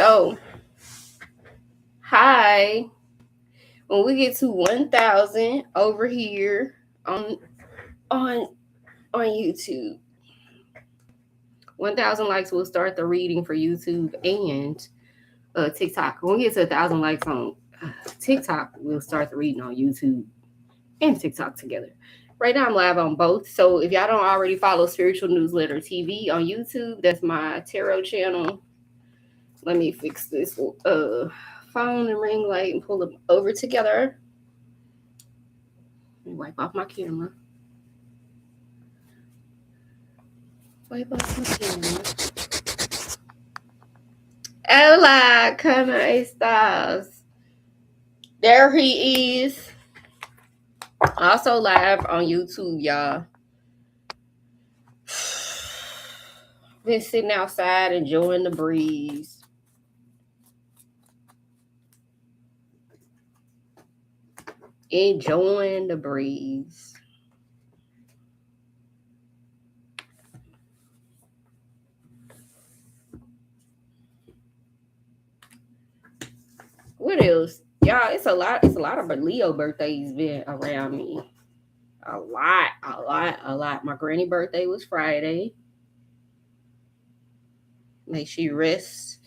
So, hi. When we get to 1,000 over here on on YouTube, 1,000 likes, we'll start the reading for YouTube and TikTok. When we get to 1,000 likes on TikTok, we'll start the reading on YouTube and TikTok together. Right now, I'm live on both. So if y'all don't already follow Spiritual Newsletter TV on YouTube, that's my tarot channel. Let me fix this phone and ring light and pull them over together. Let me wipe off my camera. Wipe off my camera. Hola, ¿cómo estás? There he is. Also live on YouTube, y'all. Been sitting outside enjoying the breeze. Enjoying the breeze. What else? Y'all, it's a lot of Leo birthdays been around me. A lot. My granny birthday was Friday. May she rest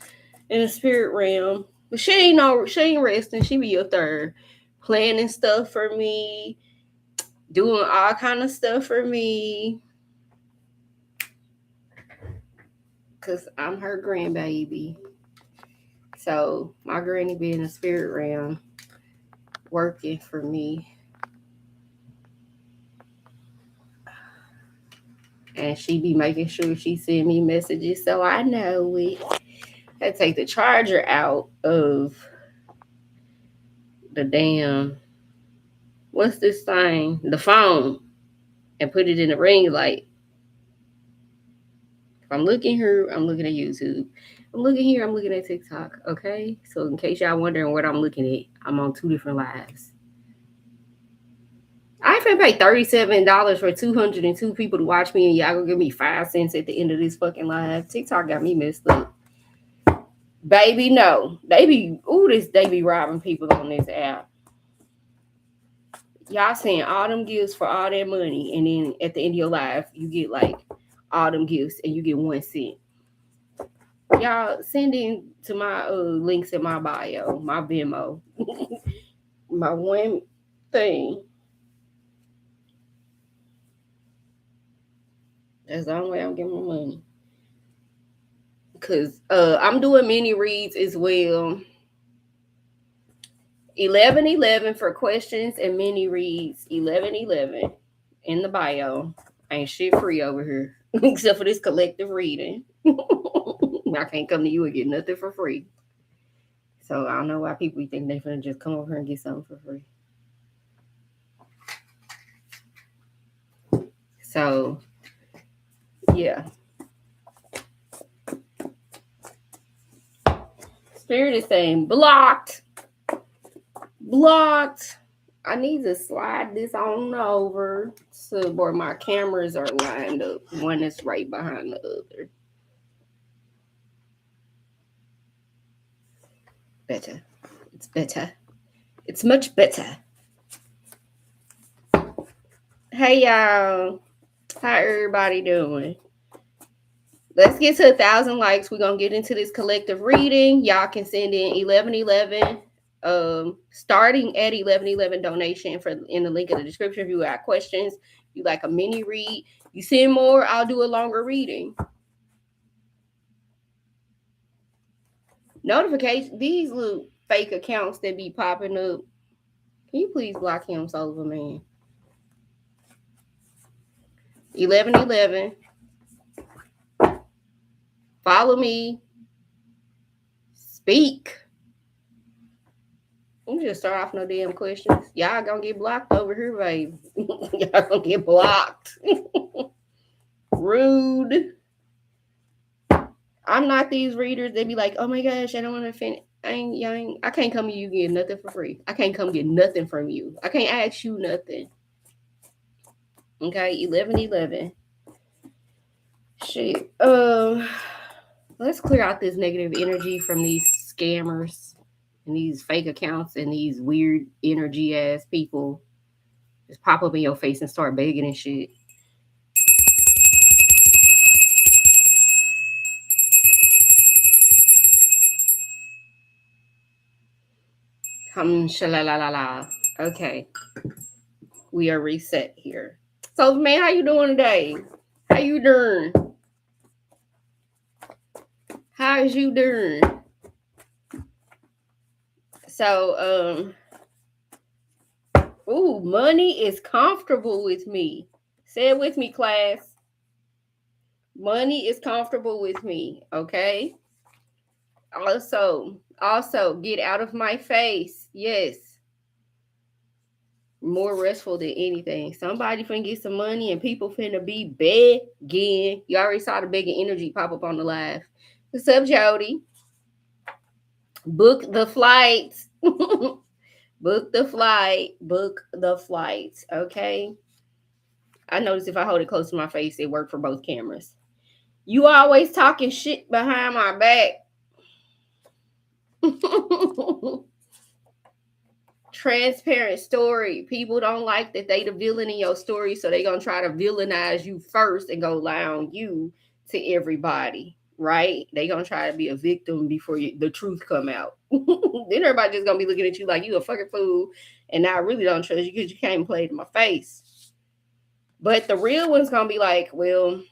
in the spirit realm. But she ain't resting. She be up there planning stuff for me, doing all kind of stuff for me. Cause I'm her grandbaby. So my granny be in the spirit realm working for me. And she be making sure she send me messages so I know it. I take the charger out of the damn, what's this thing? The phone, and put it in the ring light. If I'm looking here, I'm looking at YouTube. I'm looking here, I'm looking at TikTok. Okay? So in case y'all wondering what I'm looking at, I'm on 2 different lives. I finna pay $37 for 202 people to watch me, and y'all gonna give me 5 cents at the end of this fucking live. TikTok got me messed up. Baby, no. They be robbing people on this app. Y'all saying all them gifts for all that money, and then at the end of your life, you get like all them gifts and you get 1 cent. Y'all send in to my links in my bio, my Venmo, my one thing. That's the only way I'm getting my money. Because I'm doing mini reads as well. 1111 for questions and mini reads. 1111 in the bio. Ain't shit free over here except for this collective reading. I can't come to you and get nothing for free. So I don't know why people think they're gonna just come over here and get something for free. So yeah. Spirit is saying blocked. I need to slide this on over to where my cameras are lined up. One is right behind the other. Better. It's better. It's much better. Hey y'all. How everybody doing? Let's get to 1,000 likes. We're gonna get into this collective reading. Y'all can send in 1111. Starting at 1111 donation for in the link in the description. If you got questions, you like a mini read, you send more, I'll do a longer reading. Notification, these little fake accounts that be popping up. Can you please block him, soul of a man? 1111. Follow me. Speak. I'm just start off no damn questions. Y'all gonna get blocked over here, baby. Y'all gonna get blocked. Rude. I'm not these readers. They be like, oh my gosh, I don't want to offend. I can't come to you get nothing for free. I can't come get nothing from you. I can't ask you nothing. Okay, 1111. Shit. Let's clear out this negative energy from these scammers and these fake accounts and these weird energy ass people. Just pop up in your face and start begging and shit. Shalalala. Okay, we are reset here. So, man, how you doing today? How you doing? How's you doing? So, ooh, money is comfortable with me. Say it with me, class. Money is comfortable with me. Okay. Also, get out of my face. Yes. More restful than anything. Somebody finna get some money and people finna be begging. You already saw the begging energy pop up on the live. What's up, Jody? Book the flights. Book the flight. Book the flights. Okay. I notice if I hold it close to my face, it worked for both cameras. You always talking shit behind my back. Transparent story. People don't like that they the villain in your story, so they gonna try to villainize you first and go lie on you to everybody, right? They gonna try to be a victim before the truth come out. Then everybody just gonna be looking at you like you a fucking fool, and I really don't trust you because you can't play it in my face. But the real one's gonna be like, well,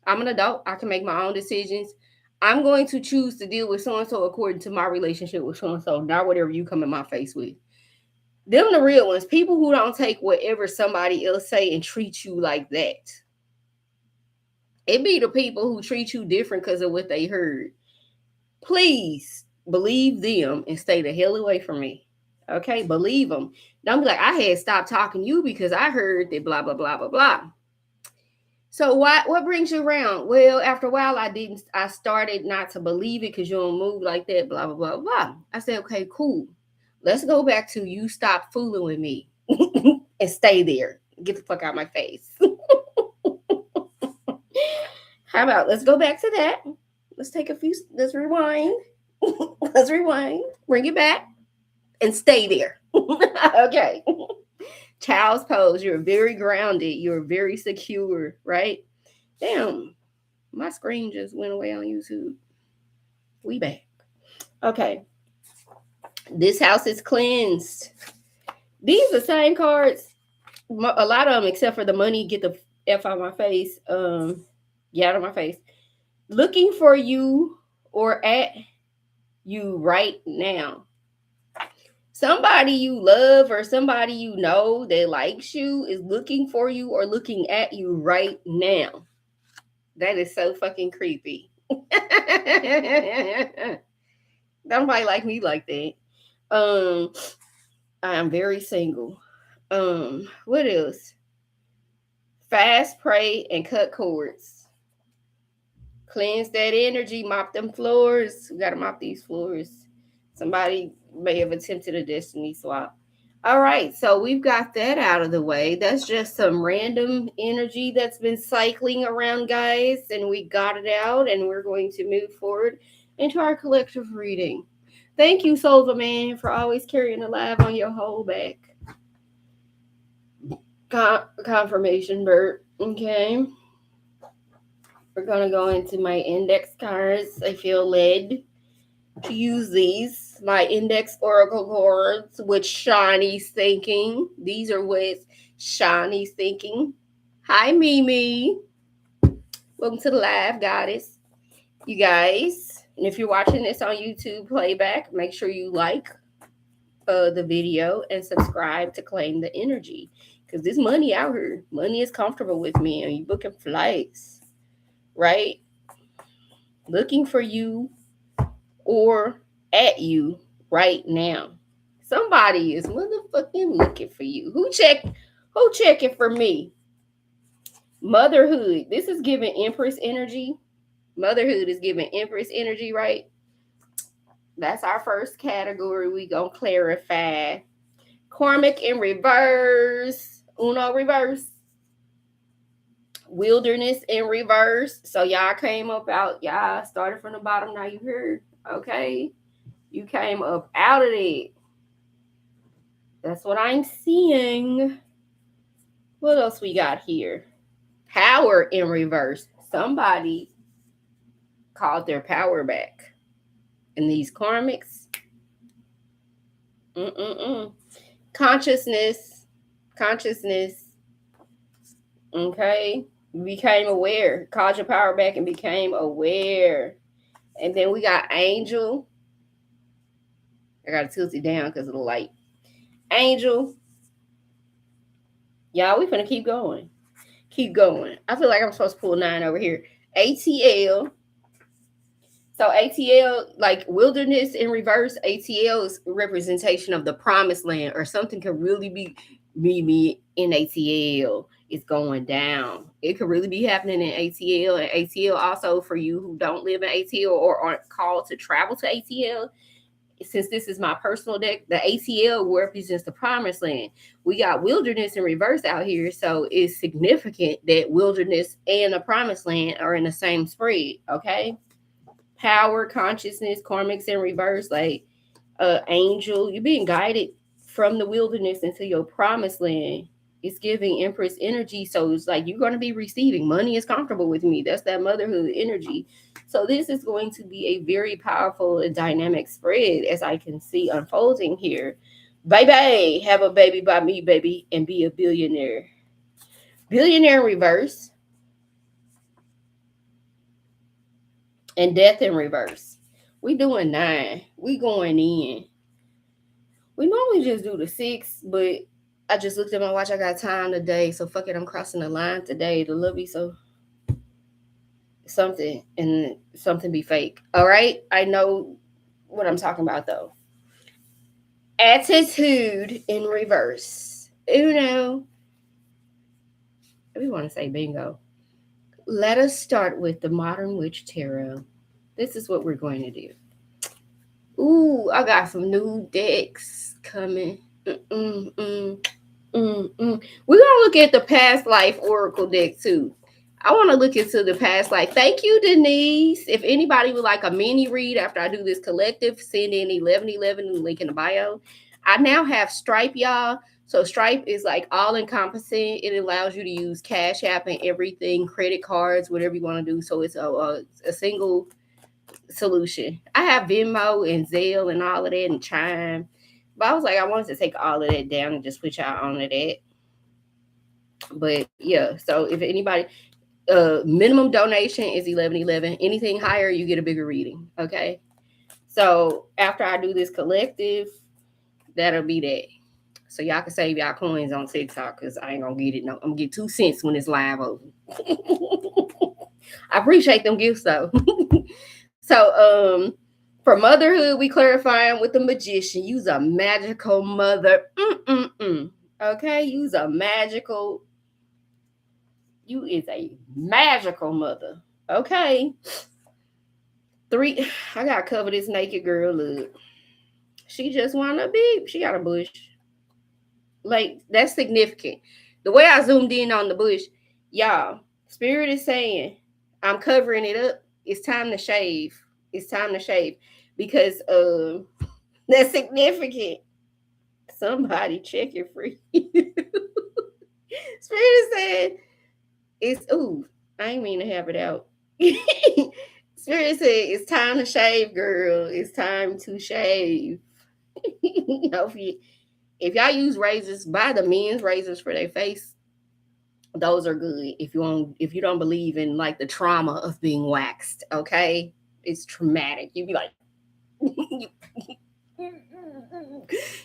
I'm an adult. I can make my own decisions. I'm going to choose to deal with so and so according to my relationship with so and so, not whatever you come in my face with. Them the real ones. People who don't take whatever somebody else say and treat you like that. It be the people who treat you different because of what they heard. Please believe them and stay the hell away from me. Okay, believe them. Don't be like, I had stopped talking to you because I heard that blah blah blah blah blah. So what brings you around? Well, after a while, I started not to believe it because you don't move like that, blah, blah, blah, blah. I said, okay, cool. Let's go back to you stop fooling with me and stay there. Get the fuck out of my face. How about let's go back to that? Let's rewind. Let's rewind. Bring it back and stay there. Okay. Child's pose. You're very grounded. You're very secure, right? Damn, my screen just went away on YouTube. We back. Okay. This house is cleansed. These are the same cards. A lot of them, except for the money, get the F out of my face. Get out of my face. Looking for you or at you right now. Somebody you love or somebody you know that likes you is looking for you or looking at you right now. That is so fucking creepy. Nobody like me like that. I am very single. What else? Fast, pray, and cut cords. Cleanse that energy, mop them floors. We gotta mop these floors. Somebody may have attempted a destiny swap. All right, so we've got that out of the way. That's just some random energy that's been cycling around, guys, and we got it out, and we're going to move forward into our collective reading. Thank you, Solva Man, for always carrying the live on your whole back. Confirmation, Bert. Okay. We're going to go into my index cards. I feel led to use these, my index oracle cards with Shawnee's thinking. These are with Shawnee's thinking. Hi, Mimi. Welcome to the live, goddess. You guys, and if you're watching this on YouTube playback, make sure you like the video and subscribe to claim the energy. Because this money out here, money is comfortable with me, and you booking flights, right? Looking for you or at you right now. Somebody is motherfucking looking for you. Who checking for me? Motherhood. This is giving Empress energy. Motherhood is giving Empress energy, right? That's our first category. We gonna clarify. Karmic in reverse. Uno reverse. Wilderness in reverse. So y'all came up out, y'all started from the bottom. Now you heard, okay? You came up out of it. That's what I'm seeing. What else we got here? Power in reverse. Somebody called their power back. And these karmics, consciousness, okay? Became aware, called your power back and became aware. And then we got angel. I gotta tilt it down because of the light. Angel. Y'all, we finna keep going. Keep going. I feel like I'm supposed to pull 9 over here. ATL. So ATL, like wilderness in reverse, ATL is representation of the promised land, or something could really be in ATL. It's going down. It could really be happening in ATL. And ATL also, for you who don't live in ATL or aren't called to travel to ATL, since this is my personal deck, the ATL represents the promised land. We got wilderness in reverse out here. So it's significant that wilderness and the promised land are in the same spread. Okay. Power, consciousness, karmics in reverse, like angel. You're being guided from the wilderness into your promised land. It's giving Empress energy. So it's like you're going to be receiving. Money is comfortable with me. That's that motherhood energy. So this is going to be a very powerful and dynamic spread, as I can see unfolding here. Baby, have a baby by me, baby, and be a billionaire. Billionaire in reverse. And death in reverse. We doing 9. We going in. We normally just do the 6, but I just looked at my watch. I got time today, so fuck it. I'm crossing the line today to love you. So something and something be fake. All right, I know what I'm talking about though. Attitude in reverse. Uno. We want to say bingo. Let us start with the Modern Witch Tarot. This is what we're going to do. Ooh, I got some new decks coming. We're gonna look at the past life oracle deck too. I want to look into the past life. Thank you, Denise. If anybody would like a mini read after I do this collective, send in 1111, link in the bio. I now have Stripe, y'all. So Stripe is like all encompassing. It allows you to use Cash App and everything, credit cards, whatever you want to do. So it's a single solution. I have Venmo and Zelle and all of that and Chime. But I was like, I wanted to take all of that down and just switch out on that. But yeah, so if anybody, minimum donation is 1111. Anything higher, you get a bigger reading. Okay. So after I do this collective, that'll be that. So y'all can save y'all coins on TikTok because I ain't gonna get it. No, I'm gonna get 2 cents when it's live over. I appreciate them gifts though. So for motherhood, we clarifying with the magician. Use a magical mother. Okay, use a magical. You is a magical mother. Okay. 3. I gotta cover this naked girl. Look, she just wanna be. She got a bush. Like that's significant. The way I zoomed in on the bush, y'all. Spirit is saying, I'm covering it up. It's time to shave. It's time to shave because that's significant. Somebody check it for you. Spirit said it's I ain't mean to have it out. Spirit said it's time to shave, girl. It's time to shave. You know, if y'all use razors, buy the men's razors for their face. Those are good. If you don't believe in like the trauma of being waxed, okay? It's traumatic. You be like,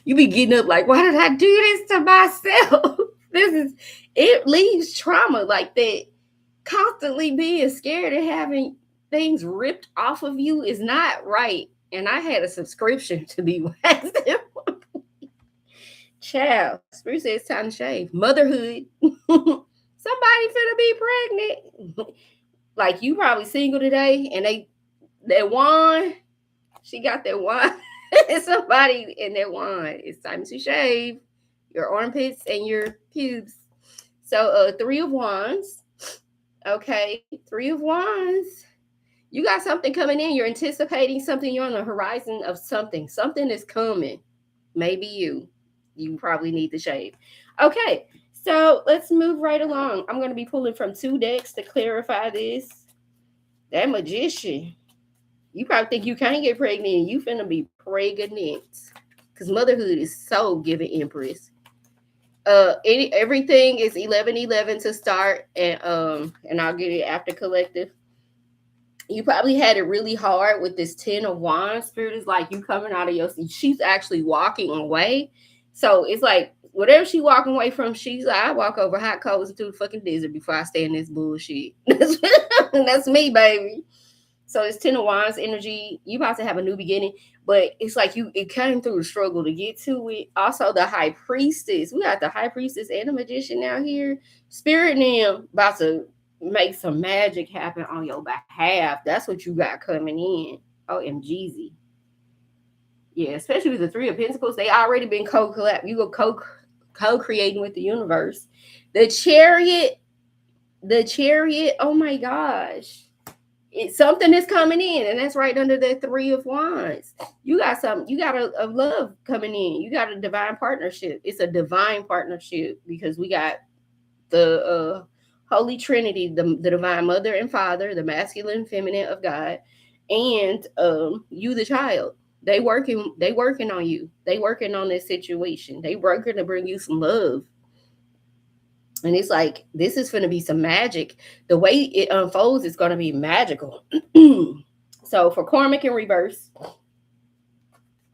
you be getting up like, why did I do this to myself? It leaves trauma like that. Constantly being scared of having things ripped off of you is not right. And I had a subscription to be waxed. Child, Spirit says it's time to shave. Motherhood. Somebody finna be pregnant. Like you probably single today and that wand, she got that wand. Somebody in that wand. It's time to shave your armpits and your pubes. So 3 of Wands. Okay, Three of Wands. You got something coming in. You're anticipating something. You're on the horizon of something. Something is coming. Maybe you. You probably need the shade. Okay, so let's move right along. I'm going to be pulling from two decks to clarify this. That Magician. You probably think you can't get pregnant. You finna be pregnant. Because motherhood is so giving, Empress. Everything is 11-11 to start, and I'll get it after collective. You probably had it really hard with this 10 of Wands. Spirit is like you coming out of your seat. She's actually walking away. So it's like whatever she walking away from, she's like, I walk over hot coals into the fucking desert before I stay in this bullshit. That's me, baby. So it's 10 of Wands energy. You about to have a new beginning, but it's like it came through the struggle to get to it. Also, the High Priestess. We got the High Priestess and the Magician out here. Spirit and them about to make some magic happen on your behalf. That's what you got coming in. OMGZ. Yeah, especially with the Three of Pentacles. They already been co-collab. You go co-creating with the universe. The Chariot. Oh my gosh. Something is coming in, and that's right under the Three of Wands. You got something. You got a love coming in. You got a divine partnership. It's a divine partnership because we got the Holy Trinity, the divine mother and father, the masculine and feminine of God, and you, the child. They working on you. They working on this situation. They working to bring you some love. And it's like, this is going to be some magic. The way it unfolds is going to be magical. So for Karmic in reverse,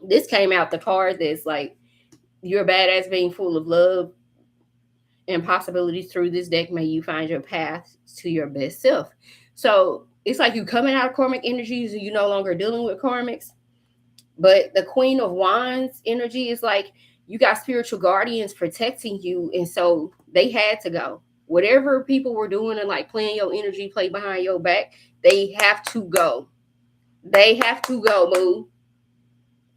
this came out the card that's like, you're a badass being full of love and possibilities. Through this deck, may you find your path to your best self. So it's like you coming out of Karmic energies and you're no longer dealing with Karmics. But the Queen of Wands energy is like, you got spiritual guardians protecting you. And so they had to go. Whatever people were doing and like playing your energy, play behind your back, they have to go. They have to go, boo.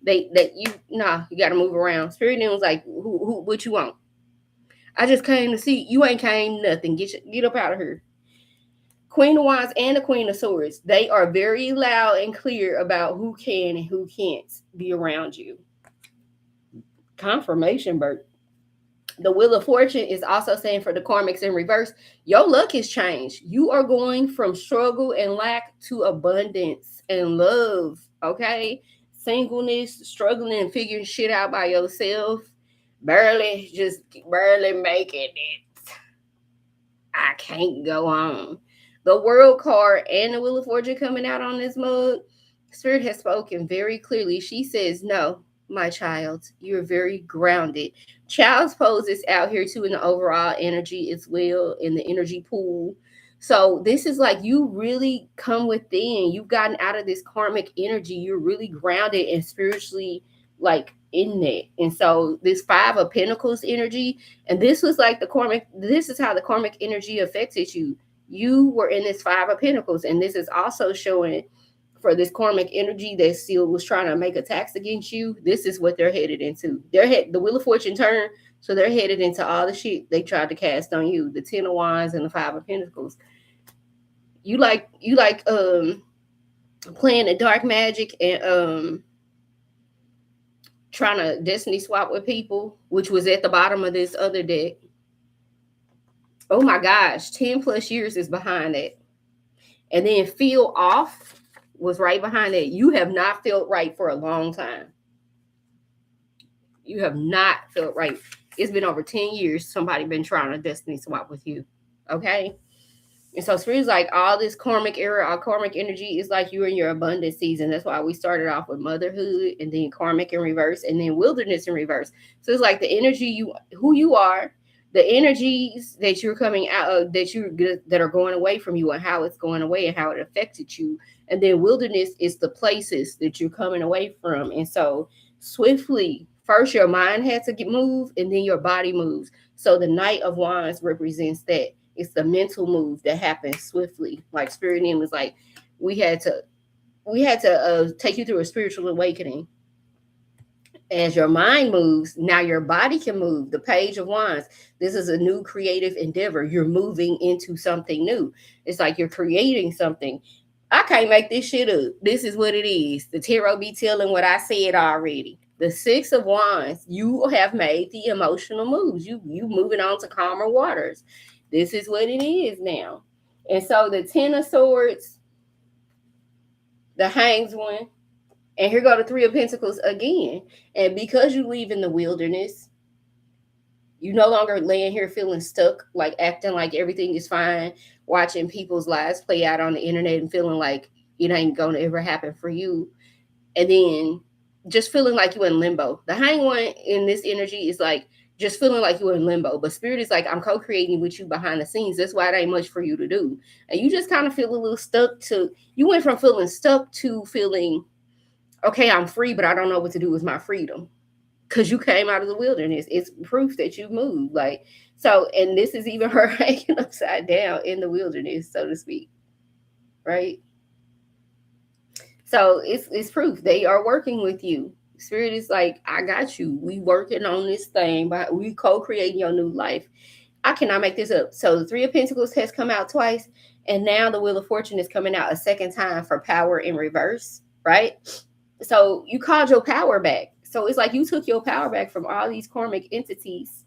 You got to move around. Spirit was like, who, what you want? I just came to see. You ain't came nothing. Get up out of here. Queen of Wands and the Queen of Swords, they are very loud and clear about who can and who can't be around you. Confirmation, Bert. The Wheel of Fortune is also saying for the Karmics in reverse, your luck has changed. You are going from struggle and lack to abundance and love, okay? Singleness, struggling and figuring shit out by yourself, barely making it. I can't go on. The World card and the Wheel of Fortune coming out on this mug. Spirit has spoken very clearly. She says, no, my child, you're very grounded. Child's pose is out here too in the overall energy as well, in the energy pool. So this is like you really come within. You've gotten out of this karmic energy. You're really grounded and spiritually like in it. And so this Five of Pentacles energy, and this was like this is how the karmic energy affected you. You were in this Five of Pentacles, and this is also showing for this karmic energy that still was trying to make attacks against you. This is what they're headed into. The Wheel of Fortune turned, so they're headed into all the shit they tried to cast on you. The 10 of Wands and the Five of Pentacles. You like playing the dark magic and trying to destiny swap with people, which was at the bottom of this other deck. Oh my gosh, 10 plus years is behind it. And then feel off was right behind it. You have not felt right for a long time. You have not felt right. It's been over 10 years. Somebody been trying to destiny swap with you. Okay. And so Spirit's like all this karmic era, all karmic energy is like you're in your abundance season. That's why we started off with motherhood and then karmic in reverse and then wilderness in reverse. So it's like the energy who you are, the energies that you're coming out of, that are going away from you and how it's going away and how it affected you. And then wilderness is the places that you're coming away from. And so swiftly, first your mind had to move and then your body moves. So the Knight of Wands represents that. It's the mental move that happens swiftly. Like Spirit name was like, we had to take you through a spiritual awakening. As your mind moves, now your body can move. The Page of Wands. This is a new creative endeavor. You're moving into something new. It's like you're creating something. I can't make this shit up. This is what it is. The tarot be telling what I said already. The Six of Wands. You have made the emotional moves. You moving on to calmer waters. This is what it is now. And so the Ten of Swords, the Hanged One, and here go the Three of Pentacles again. And because you leave in the wilderness, you no longer laying here feeling stuck, like acting like everything is fine, watching people's lives play out on the internet and feeling like it ain't gonna ever happen for you. And then just feeling like you're in limbo. The Hanged One in this energy is like just feeling like you're in limbo. But Spirit is like, I'm co-creating with you behind the scenes. That's why it ain't much for you to do. And you just kind of feel a little stuck to, you went from feeling stuck to feeling, okay, I'm free, but I don't know what to do with my freedom. Because you came out of the wilderness. It's proof that you moved. Like, so, and this is even her hanging upside down in the wilderness, so to speak. Right? So it's proof. They are working with you. Spirit is like, I got you. We working on this thing, but we co-creating your new life. I cannot make this up. So the Three of Pentacles has come out twice, and now the Wheel of Fortune is coming out a second time for power in reverse, right? So you called your power back. So it's like you took your power back from all these karmic entities.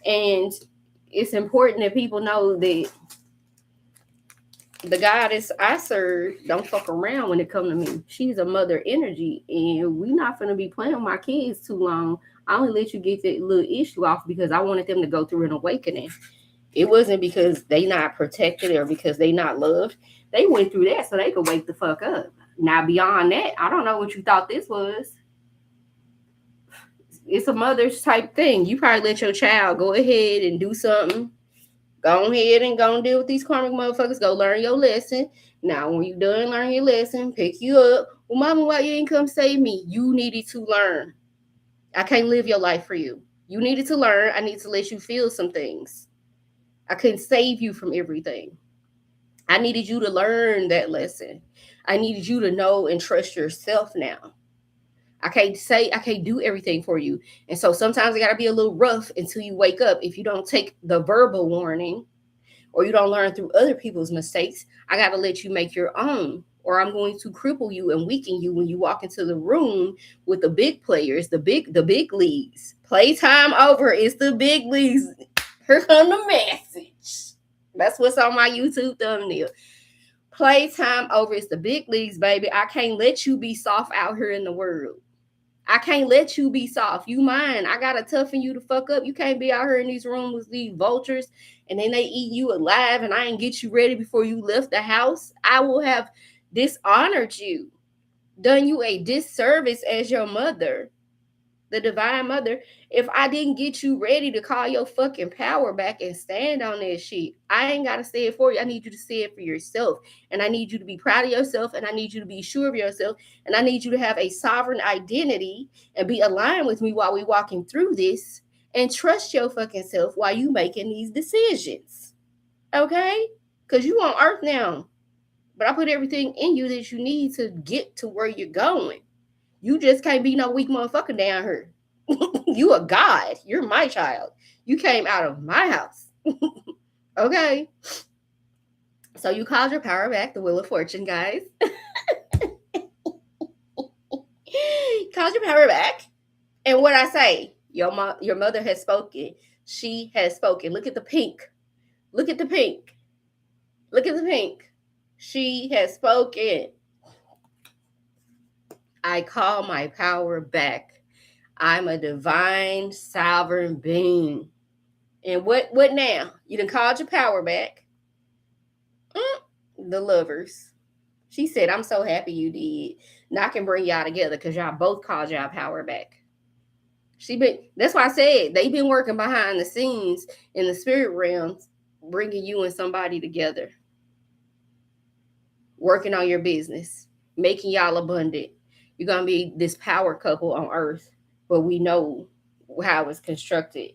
And it's important that people know that the goddess I serve don't fuck around when it comes to me. She's a mother energy, and we not gonna be playing with my kids too long. I only let you get that little issue off because I wanted them to go through an awakening. It wasn't because they not protected or because they not loved. They went through that so they could wake the fuck up. Now beyond that, I don't know what you thought this was. It's a mother's type thing. You probably let your child go ahead and do something. Go ahead and go and deal with these karmic motherfuckers. Go learn your lesson. Now, when you done learning your lesson, pick you up. Well, mama, why you ain't come save me? You needed to learn. I can't live your life for you. You needed to learn. I need to let you feel some things. I couldn't save you from everything. I needed you to learn that lesson. I needed you to know and trust yourself now. I can't do everything for you. And so sometimes it got to be a little rough until you wake up. If you don't take the verbal warning or you don't learn through other people's mistakes, I got to let you make your own. Or I'm going to cripple you and weaken you when you walk into the room with the big players, the big leagues. Playtime over. It's the big leagues. Here come the message. That's what's on my YouTube thumbnail. Playtime over. It's the big leagues, baby. I can't let you be soft out here in the world. I can't let you be soft. You mine. I gotta toughen you to fuck up. You can't be out here in these rooms with these vultures and then they eat you alive and I ain't get you ready before you left the house. I will have dishonored you, done you a disservice as your mother, the divine mother, if I didn't get you ready to call your fucking power back and stand on that shit. I ain't got to say it for you. I need you to say it for yourself. And I need you to be proud of yourself. And I need you to be sure of yourself. And I need you to have a sovereign identity and be aligned with me while we walking through this and trust your fucking self while you making these decisions. Okay? Because you on earth now. But I put everything in you that you need to get to where you're going. You just can't be no weak motherfucker down here. You a god. You're my child. You came out of my house. Okay. So you called your power back, the Wheel of Fortune, guys. Called your power back. And what I say, your mother has spoken. She has spoken. Look at the pink. Look at the pink. Look at the pink. She has spoken. I call my power back. I'm a divine sovereign being. And what now? You done called your power back. The Lovers. She said, I'm so happy you did. Now I can bring y'all together because y'all both called y'all power back. That's why I said they've been working behind the scenes in the spirit realms, bringing you and somebody together. Working on your business, making y'all abundant. You're going to be this power couple on earth, but we know how it's constructed.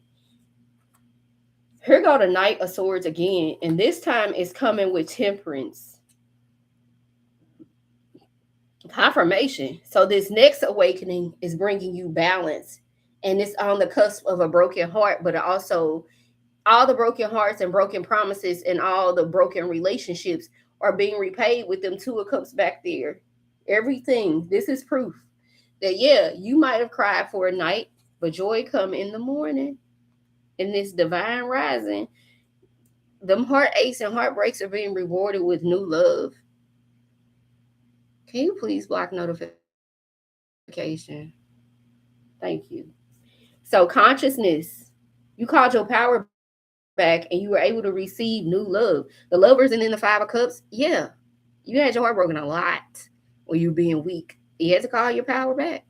Here go the Knight of Swords again, and this time it's coming with temperance. Confirmation. So this next awakening is bringing you balance, and it's on the cusp of a broken heart, but also all the broken hearts and broken promises and all the broken relationships are being repaid with them two of cups back there. Everything. This is proof that yeah, you might have cried for a night, but joy come in the morning. In this divine rising, them heartaches and heartbreaks are being rewarded with new love. Can you please block notification? Thank you. So consciousness, you called your power back and you were able to receive new love. The lovers and then the five of cups, yeah. You had your heart broken a lot when you were being weak. You had to call your power back.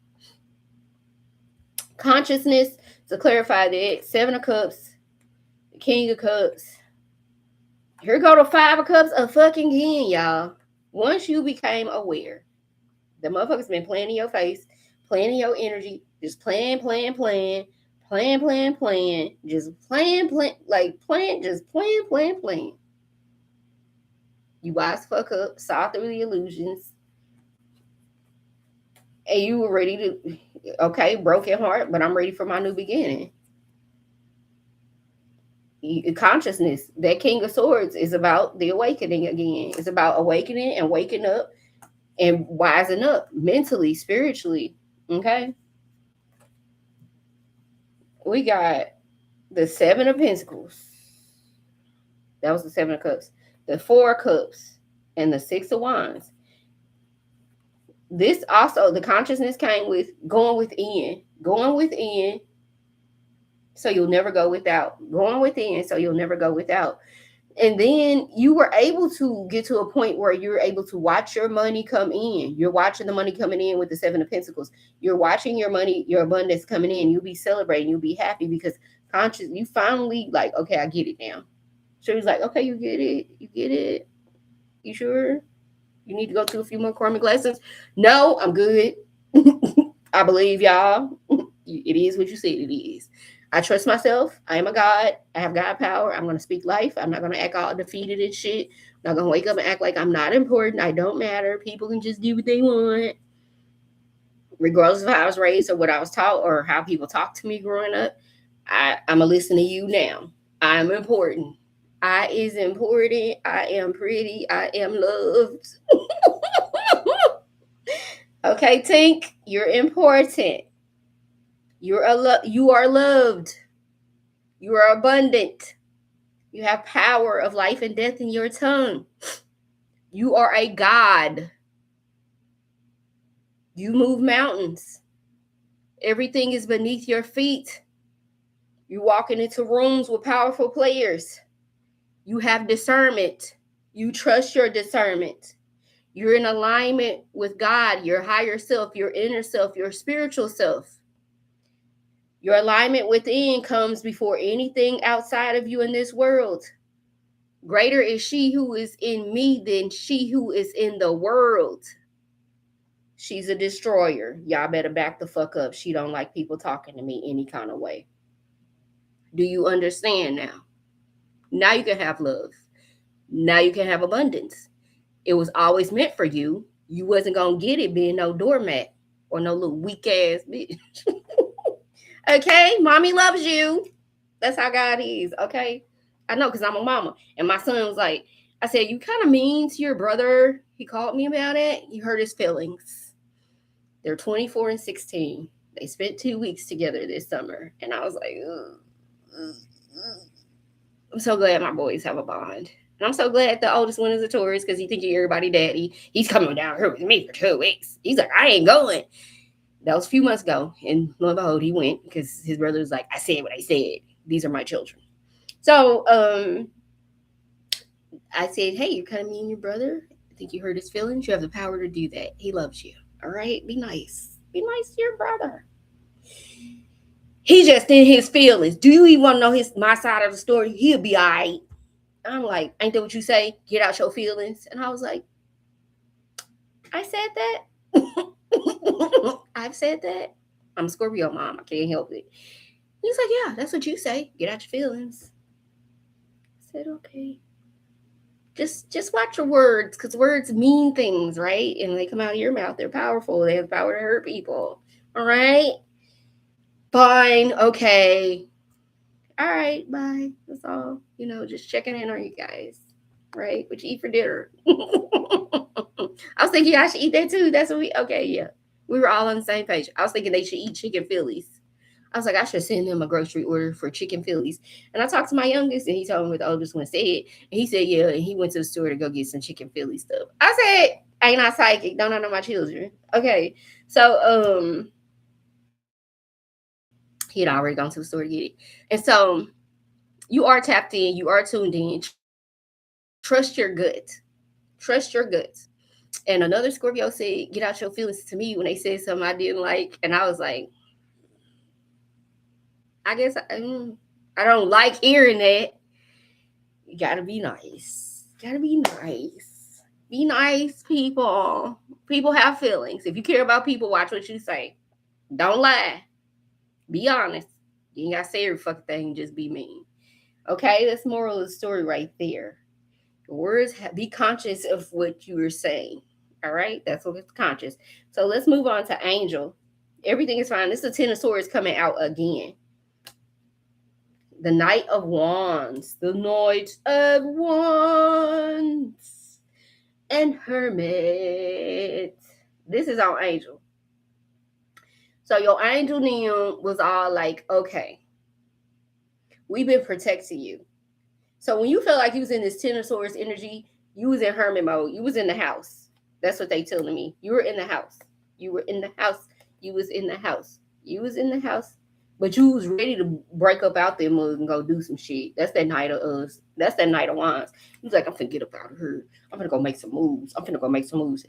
Consciousness, to clarify that, seven of cups, the king of cups. Here go the five of cups of fucking again, y'all. Once you became aware, the motherfuckers been playing in your face, playing in your energy, just playing, just playing. You wise fuck up, saw through the illusions, and you were ready to, okay, broken heart, but I'm ready for my new beginning. Consciousness, that king of swords is about the awakening again. It's about awakening and waking up and wising up mentally, spiritually. Okay. We got the seven of pentacles. That was the seven of cups. The four of cups and the six of wands. This also, the consciousness came with going within, so you'll never go without. Going within, so you'll never go without. And then you were able to get to a point where you're able to watch your money come in. You're watching the money coming in with the seven of pentacles. You're watching your money, your abundance coming in. You'll be celebrating. You'll be happy because you finally like, okay, I get it now. So he's like, okay, you get it. You get it. You sure? You need to go through a few more karmic lessons? No, I'm good. I believe y'all. It is what you said it is. I trust myself. I am a God. I have God power. I'm going to speak life. I'm not going to act all defeated and shit. I'm not going to wake up and act like I'm not important. I don't matter. People can just do what they want. Regardless of how I was raised or what I was taught or how people talked to me growing up, I'm going to listen to you now. I'm important. I is important. I am pretty. I am loved. Okay, Tink, you're important. You are loved. You are abundant. You have power of life and death in your tongue. You are a god. You move mountains. Everything is beneath your feet. You're walking into rooms with powerful players. You have discernment. You trust your discernment. You're in alignment with God, your higher self, your inner self, your spiritual self. Your alignment within comes before anything outside of you in this world. Greater is she who is in me than she who is in the world. She's a destroyer. Y'all better back the fuck up. She don't like people talking to me any kind of way. Do you understand now? Now you can have love. Now you can have abundance. It was always meant for you. You wasn't going to get it being no doormat or no little weak ass bitch. Okay? Mommy loves you. That's how God is. Okay? I know because I'm a mama. And my son was like, I said, you kind of mean to your brother. He called me about it. You hurt his feelings. They're 24 and 16. They spent 2 weeks together this summer. And I was like, ugh. I'm so glad my boys have a bond. And I'm so glad the oldest one is a tourist because he thinks you're everybody daddy. He's coming down here with me for 2 weeks. He's like, I ain't going. That was a few months ago. And lo and behold, he went because his brother was like, I said what I said. These are my children. So I said, hey, you're kind of mean, your brother. I think you hurt his feelings. You have the power to do that. He loves you. All right? Be nice. Be nice to your brother. He just in his feelings. Do you even want to know my side of the story? He'll be all right. I'm like, ain't that what you say? Get out your feelings. And I was like, I said that. I've said that. I'm a Scorpio mom. I can't help it. He's like, yeah, that's what you say. Get out your feelings. I said, okay. Just watch your words, because words mean things, right? And they come out of your mouth. They're powerful. They have the power to hurt people. All right. Fine. Okay. All right. Bye. That's all. Just checking in on you guys. Right? What you eat for dinner? I was thinking I should eat that too. That's what okay, yeah. We were all on the same page. I was thinking they should eat chicken Phillies. I was like, I should send them a grocery order for chicken Phillies. And I talked to my youngest, and he told me what the oldest one said. And he said, yeah, and he went to the store to go get some chicken Philly stuff. I said, ain't I psychic? Don't I know my children? Okay. So he had already gone to the store to get it. And so you are tapped in, you are tuned in. Trust your gut. Trust your gut. And another Scorpio said, get out your feelings to me when they said something I didn't like. And I was like, I guess I don't like hearing that. You gotta be nice. Gotta be nice. Be nice, people. People have feelings. If you care about people, watch what you say. Don't lie. Be honest. You ain't gotta say every fucking thing, just be mean. Okay, that's the moral of the story right there. Your words, be conscious of what you are saying. All right, that's what it's conscious. So let's move on to Angel. Everything is fine. This is the Ten of Swords coming out again. The Knight of Wands. The Knight of Wands. And Hermit. This is on Angel. So your angel Neon was all like, okay, we've been protecting you. So when you felt like you was in this Ten of Swords energy, you was in hermit mode. You was in the house. That's what they telling me. You were in the house. You were in the house. You was in the house. You was in the house. But you was ready to break up out there mode and go do some shit. That's that Knight of That's that Knight of Wands. He was like, I'm finna get up out of here. I'm finna go make some moves.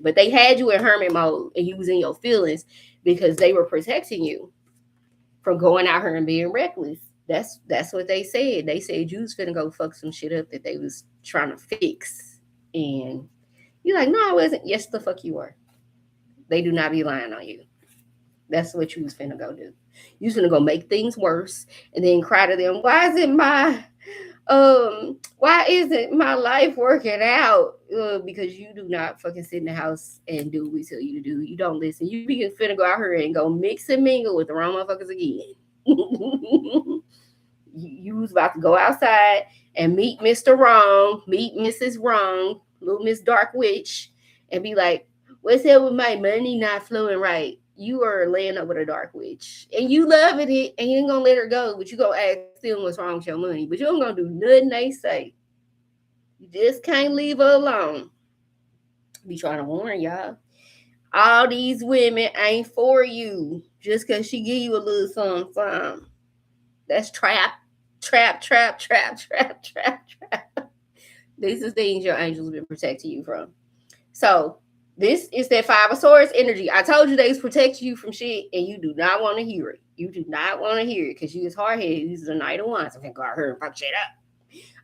But they had you in hermit mode, and you was in your feelings because they were protecting you from going out here and being reckless. That's what they said. They said you was finna go fuck some shit up that they was trying to fix. And you're like, no, I wasn't. Yes, the fuck you were. They do not be lying on you. That's what you was finna go do. You was finna go make things worse and then cry to them, why isn't my life working out? Because you do not fucking sit in the house and do what we tell you to do. You don't listen. You be finna go out here and go mix and mingle with the wrong motherfuckers again. You was about to go outside and meet Mr. Wrong, meet Mrs. Wrong, little Miss Dark Witch, and be like, what's up with my money not flowing right? You are laying up with a dark witch, and you loving it, and you ain't gonna let her go, but you gonna ask them what's wrong with your money, but you ain't gonna do nothing they say. You just can't leave her alone. Be trying to warn y'all. All these women ain't for you just because she give you a little something. That's trap. These are things your angels have been protecting you from. So this is that Five of Swords energy. I told you they protect you from shit, and you do not want to hear it. You do not want to hear it because you is hard headed. You is a Knight of Wands. I'm gonna go out here and fuck shit up.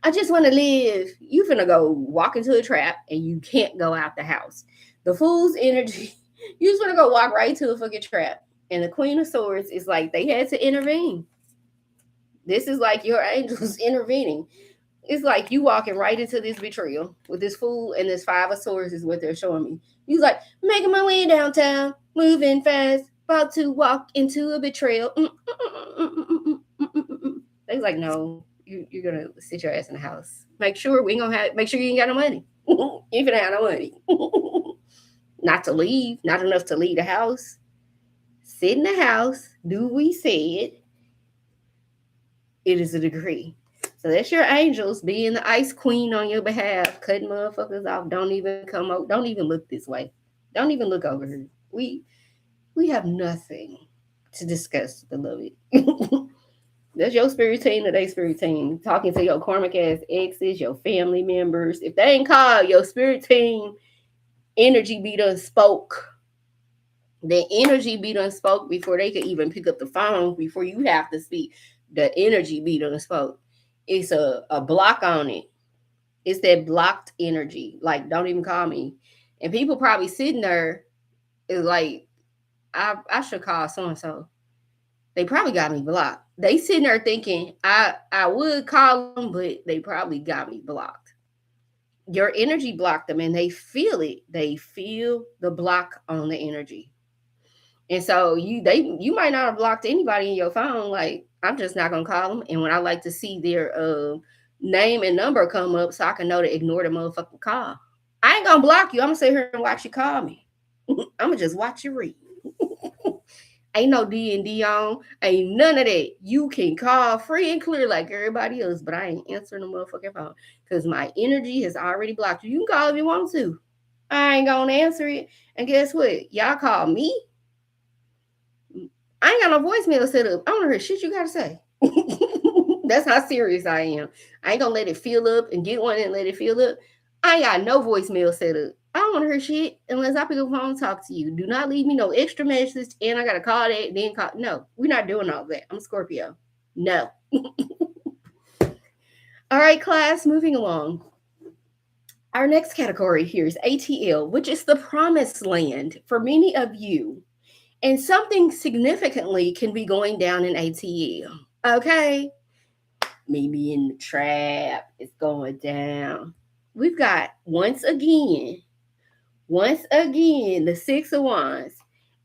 I just want to live. You finna go walk into a trap, and you can't go out the house. The Fool's energy. You just want to go walk right to a fucking trap. And the Queen of Swords is like they had to intervene. This is like your angels intervening. It's like you walking right into this betrayal with this Fool and this Five of Swords is what they're showing me. He's like, making my way downtown, moving fast, about to walk into a betrayal. They's like, no, you're gonna sit your ass in the house. Make sure you ain't got no money. You ain't gonna have no money. Not to leave, not enough to leave the house. Sit in the house, do what we said. It is a decree. So that's your angels being the ice queen on your behalf, cutting motherfuckers off. Don't even come out. Don't even look this way. Don't even look over here. We have nothing to discuss, beloved. That's your spirit team or they spirit team. Talking to your karmic ass exes, your family members. If they ain't called, your spirit team energy be done spoke. The energy be done spoke before they could even pick up the phone, before you have to speak. The energy be done spoke. It's a block on it. It's that blocked energy. Like, don't even call me. And people probably sitting there is like, I should call so-and-so. They probably got me blocked. They sitting there thinking I would call them, but they probably got me blocked. your energy blocked them and they feel it. They feel the block on the energy. And so you might not have blocked anybody in your phone. Like, I'm just not gonna call them. And when I like to see their name and number come up so I can know to ignore the motherfucking call. I ain't gonna block you. I'm gonna sit here and watch you call me. I'm gonna just watch you read. Ain't no D&D on. Ain't none of that. You can call free and clear like everybody else, but I ain't answering the motherfucking phone because my energy has already blocked you. You can call if you want to. I ain't gonna answer it. And guess what? Y'all call me. I ain't got no voicemail set up. I don't hear shit you gotta say. That's how serious I am. I ain't gonna let it fill up and get one and let it fill up. I ain't got no voicemail set up. I don't want to hear shit unless I pick up the phone and talk to you. Do not leave me no extra message and I gotta call that, then call. No, we're not doing all that. I'm Scorpio. No. All right, class, moving along. Our next category here is ATL, which is the promised land for many of you. And something significantly can be going down in ATL. Okay? Maybe in the trap, it's going down. We've got once again, the Six of Wands.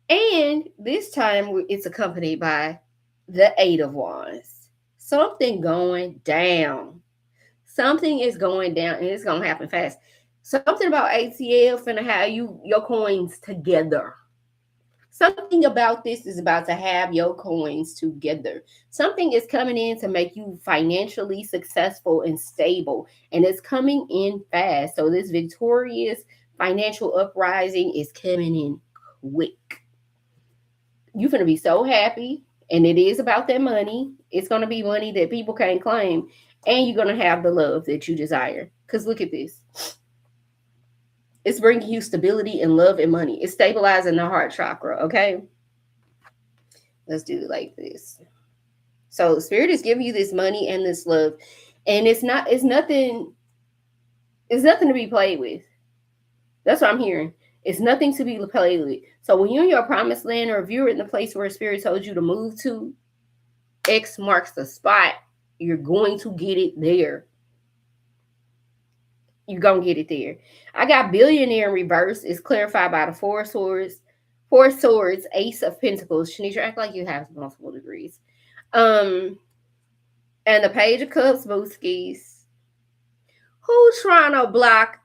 And this time it's accompanied by the Eight of Wands. Something going down. Something is going down and it's going to happen fast. Something about ATL finna have your coins together. Something about this is about to have your coins together. Something is coming in to make you financially successful and stable, and it's coming in fast. So this victorious financial uprising is coming in quick. You're going to be so happy, and it is about that money. It's going to be money that people can't claim, and you're going to have the love that you desire. Because look at this. It's bringing you stability and love and money. It's stabilizing the heart chakra, okay? Let's do it like this. So Spirit is giving you this money and this love. And it's nothing to be played with. That's what I'm hearing. It's nothing to be played with. So when you're in your promised land, or if you're in the place where Spirit told you to move to, X marks the spot. You're going to get it there. You're going to get it there. I got billionaire in reverse. It's clarified by the Four Swords, Ace of Pentacles. Shanisha, act like you have multiple degrees. And the Page of Cups, Booskies. Who's trying to block?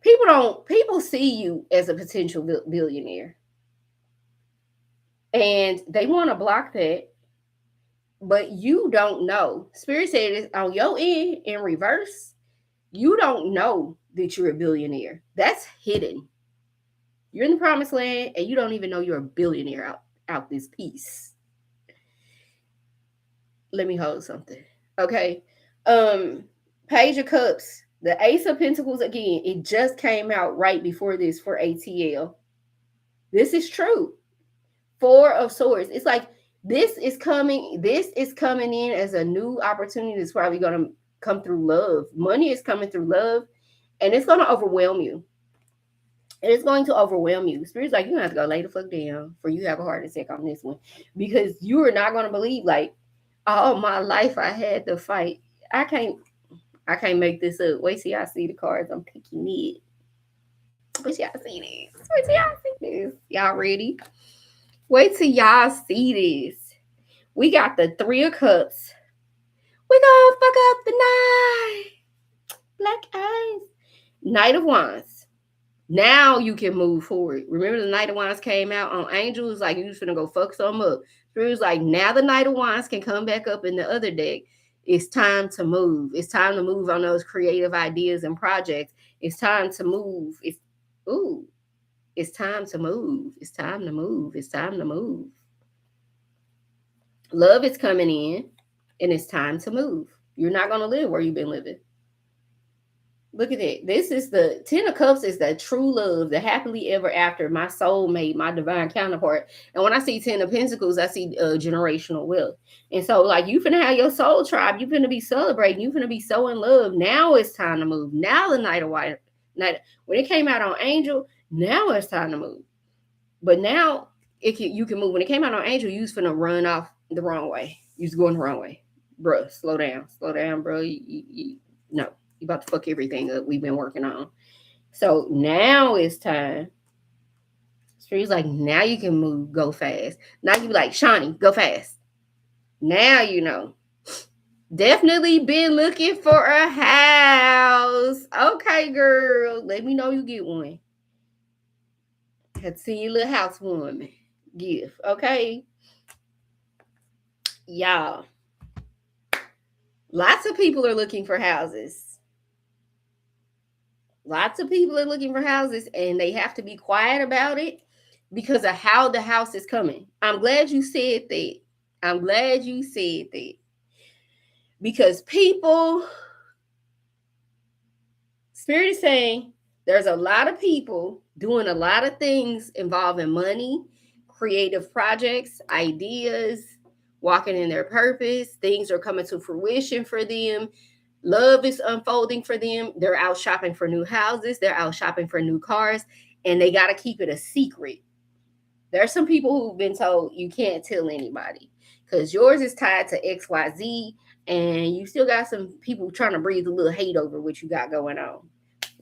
People see you as a potential billionaire. And they want to block that. But you don't know. Spirit said it's on your end in reverse. You don't know that you're a billionaire. That's hidden. You're in the promised land and you don't even know you're a billionaire out this piece. Let me hold something. Okay. Page of Cups. The Ace of Pentacles again. It just came out right before this for ATL. This is true. Four of Swords. It's like this is coming in as a new opportunity that's probably going to come through love. Money is coming through love, and it's going to overwhelm you. It's going to overwhelm you. Spirit's like, you have to go lay the fuck down for you to have a heart attack on this one, because you are not going to believe, like, all my life I had to fight. I can't make this up. Wait till y'all see the cards I'm picking it. Wait till y'all see this. Y'all ready? Wait till y'all see this. We got the Three of Cups. We gonna fuck up the night. Black eyes. Knight of Wands. Now you can move forward. Remember the Knight of Wands came out on Angels, like you was gonna go fuck some up. It was like, now the Knight of Wands can come back up in the other deck. It's time to move. It's time to move on those creative ideas and projects. It's time to move. It's time to move. It's time to move. It's time to move. Love is coming in, and it's time to move. You're not going to live where you've been living. Look at it. This is the Ten of Cups is the true love, the happily ever after, my soulmate, my divine counterpart. And when I see Ten of Pentacles, I see generational wealth. And so, like, you finna have your soul tribe. You finna be celebrating. You finna be so in love. Now it's time to move. Now the Knight of White. When it came out on Angel, now it's time to move. But now you can move. When it came out on Angel, you was finna run off the wrong way. You was going the wrong way. Bruh, slow down. Slow down, bro. No. You about to fuck everything up we've been working on. So now it's time. Street's like, now you can move, go fast. Now you be like, Shawnee, go fast. Now you know. Definitely been looking for a house. Okay, girl. Let me know you get one. Had to see your little housewarming gift. Okay. Y'all. Lots of people are looking for houses. Lots of people are looking for houses and they have to be quiet about it because of how the house is coming. I'm glad you said that. I'm glad you said that. Because people, Spirit is saying there's a lot of people doing a lot of things involving money, creative projects, ideas, walking in their purpose. Things are coming to fruition for them. Love is unfolding for them. They're out shopping for new houses, they're out shopping for new cars, and they got to keep it a secret. There's some people who've been told you can't tell anybody because yours is tied to XYZ, and you still got some people trying to breathe a little hate over what you got going on.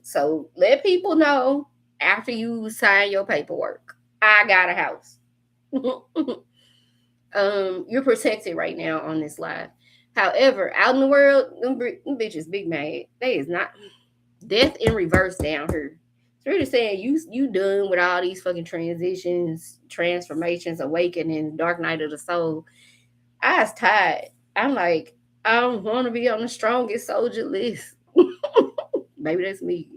So let people know after you sign your paperwork. I got a house. You're protected right now on this live. However, out in the world, them bitches big mad. They is not death in reverse down here. It's really saying you done with all these fucking transitions, transformations, awakening, dark night of the soul. I was tired. I'm like, I don't want to be on the strongest soldier list. Maybe that's me.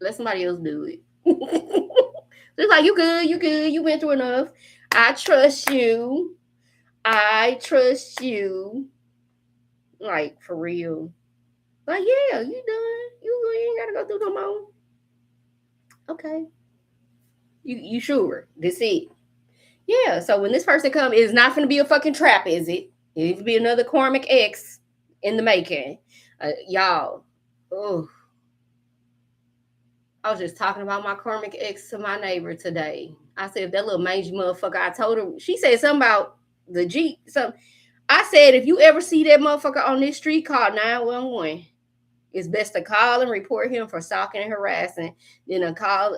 Let somebody else do it. It's like you good, you went through enough. I trust you. I trust you. Like for real. Like, yeah, you done. You ain't gotta go through no more. Okay. You sure? This it. Yeah, so when this person come, it's not gonna be a fucking trap, is it? It needs to be another karmic X in the making. Y'all. Oh, I was just talking about my karmic ex to my neighbor today. I said, if that little mangy motherfucker, I told her, she said something about the Jeep. Something. I said, if you ever see that motherfucker on this street, call 911. It's best to call and report him for stalking and harassing than a call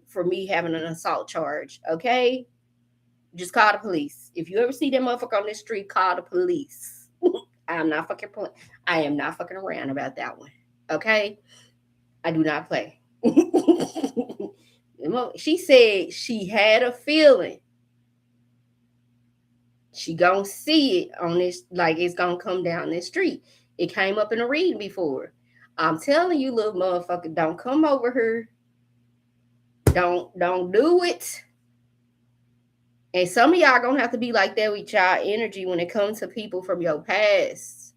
for me having an assault charge. Okay? Just call the police. If you ever see that motherfucker on this street, call the police. I'm not fucking playing. I am not fucking around about that one. Okay? I do not play. She said she had a feeling she gonna see it on this, like it's gonna come down this street. It came up in a reading before. I'm telling you, little motherfucker, don't come over here. Don't do it. And some of y'all gonna have to be like that with y'all energy when it comes to people from your past.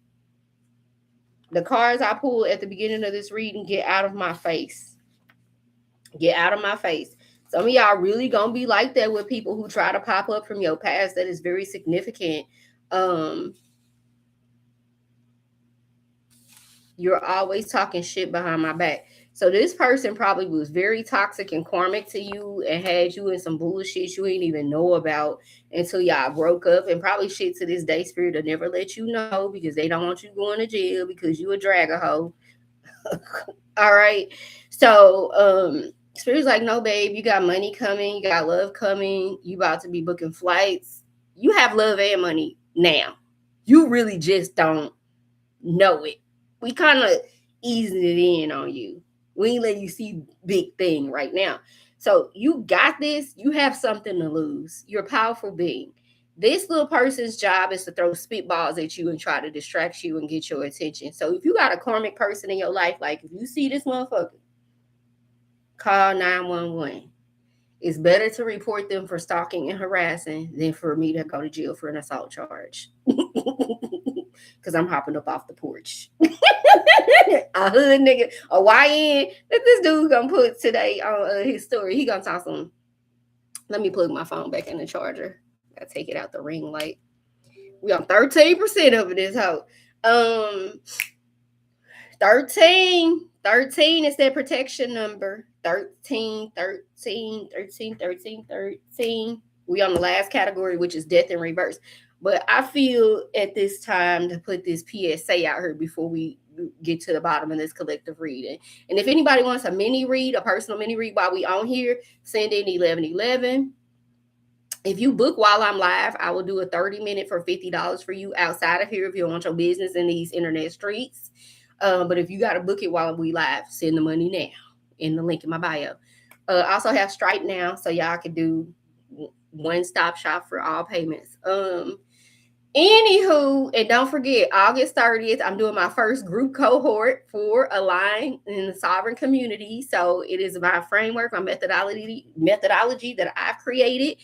The cards I pulled at the beginning of this reading, get out of my face. Get out of my face. Some of y'all really gonna be like that with people who try to pop up from your past. That is very significant. You're always talking shit behind my back. So this person probably was very toxic and karmic to you and had you in some bullshit you ain't even know about until y'all broke up. And probably shit to this day, Spirit will never let you know because they don't want you going to jail because you a drag a hoe. All right. So Spirit's like, no, babe, you got money coming, you got love coming, you about to be booking flights. You have love and money now. You really just don't know it. We kind of easing it in on you. We ain't let you see big thing right now. So you got this. You have something to lose. You're a powerful being. This little person's job is to throw spitballs at you and try to distract you and get your attention. So if you got a karmic person in your life, like if you see this motherfucker, call 911. It's better to report them for stalking and harassing than for me to go to jail for an assault charge. Because I'm hopping up off the porch. A hood nigga, a YN that this dude gonna put today on his story. He gonna talk some. Let me plug my phone back in the charger. Gotta take it out the ring light. We on 13% over this hoe. 13 is that protection number. 13. We on the last category, which is death in reverse. But I feel at this time to put this PSA out here before we get to the bottom of this collective reading. And if anybody wants a mini read, a personal mini read while we on here, send in 1111. If you book while I'm live, I will do a 30-minute for $50 for you outside of here if you want your business in these internet streets. But if you got to book it while we live, send the money now in the link in my bio. I also have Stripe now, so y'all can do one-stop shop for all payments. Anywho, and don't forget, August 30th, I'm doing my first group cohort for Align in the Sovereign Community. So it is my framework, my methodology that I've created.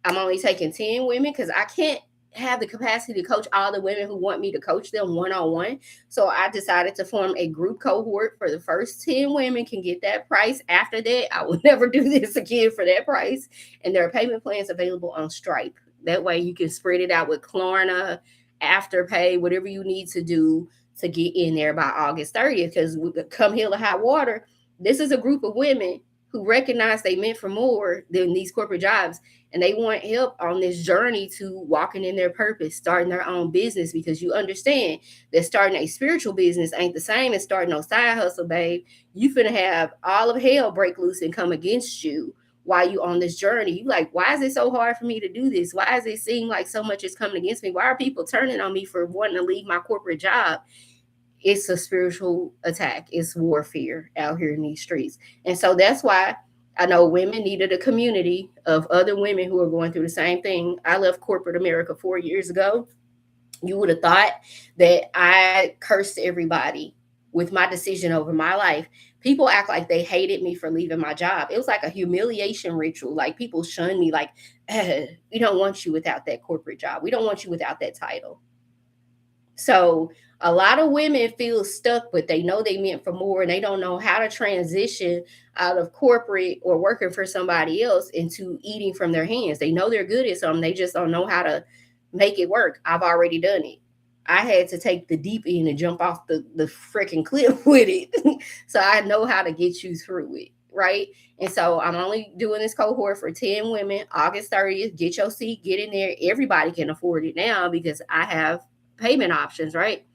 I'm only taking 10 women because I can't have the capacity to coach all the women who want me to coach them one-on-one. So I decided to form a group cohort for the first 10 women can get that price. After that, I will never do this again for that price. And there are payment plans available on Stripe. That way you can spread it out with Klarna, Afterpay, whatever you need to do to get in there by August 30th. Because come hell or high water, this is a group of women who recognize they meant for more than these corporate jobs. And they want help on this journey to walking in their purpose, starting their own business, because you understand that starting a spiritual business ain't the same as starting no side hustle, babe. You finna have all of hell break loose and come against you while you on this journey. You like, why is it so hard for me to do this? Why does it seem like so much is coming against me? Why are people turning on me for wanting to leave my corporate job? It's a spiritual attack. It's warfare out here in these streets. And so that's why I know women needed a community of other women who are going through the same thing. I left corporate America 4 years ago. You would have thought that I cursed everybody with my decision over my life. People act like they hated me for leaving my job. It was like a humiliation ritual. Like people shunned me, like, we don't want you without that corporate job. We don't want you without that title. So a lot of women feel stuck, but they know they meant for more and they don't know how to transition out of corporate or working for somebody else into eating from their hands. They know they're good at something. They just don't know how to make it work. I've already done it. I had to take the deep end and jump off the freaking cliff with it. So I know how to get you through it. Right. And so I'm only doing this cohort for 10 women, August 30th. Get your seat, get in there. Everybody can afford it now because I have payment options, right?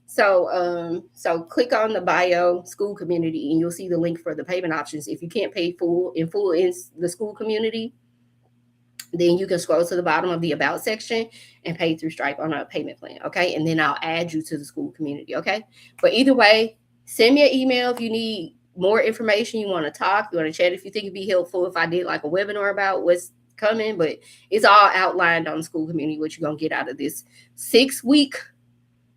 So click on the bio school community and you'll see the link for the payment options. If you can't pay full in the school community, then you can scroll to the bottom of the about section and pay through Stripe on a payment plan. Okay. And then I'll add you to the school community. Okay. But either way, send me an email if you need more information, you want to talk, you want to chat, if you think it'd be helpful if I did like a webinar about what's coming, but it's all outlined on the school community, what you're going to get out of this 6-week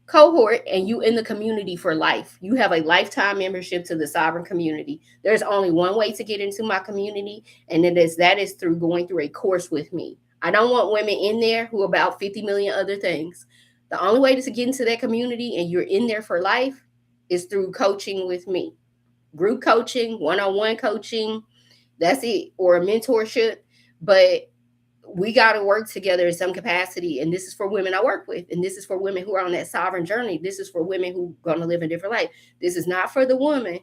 cohort, and you in the community for life. You have a lifetime membership to the Sovereign Community. There's only one way to get into my community, and that is through going through a course with me. I don't want women in there who are about 50 million other things. The only way to get into that community and you're in there for life is through coaching with me. Group coaching, one-on-one coaching, that's it, or a mentorship. But we got to work together in some capacity. And this is for women I work with. And this is for women who are on that sovereign journey. This is for women who are going to live a different life. This is not for the woman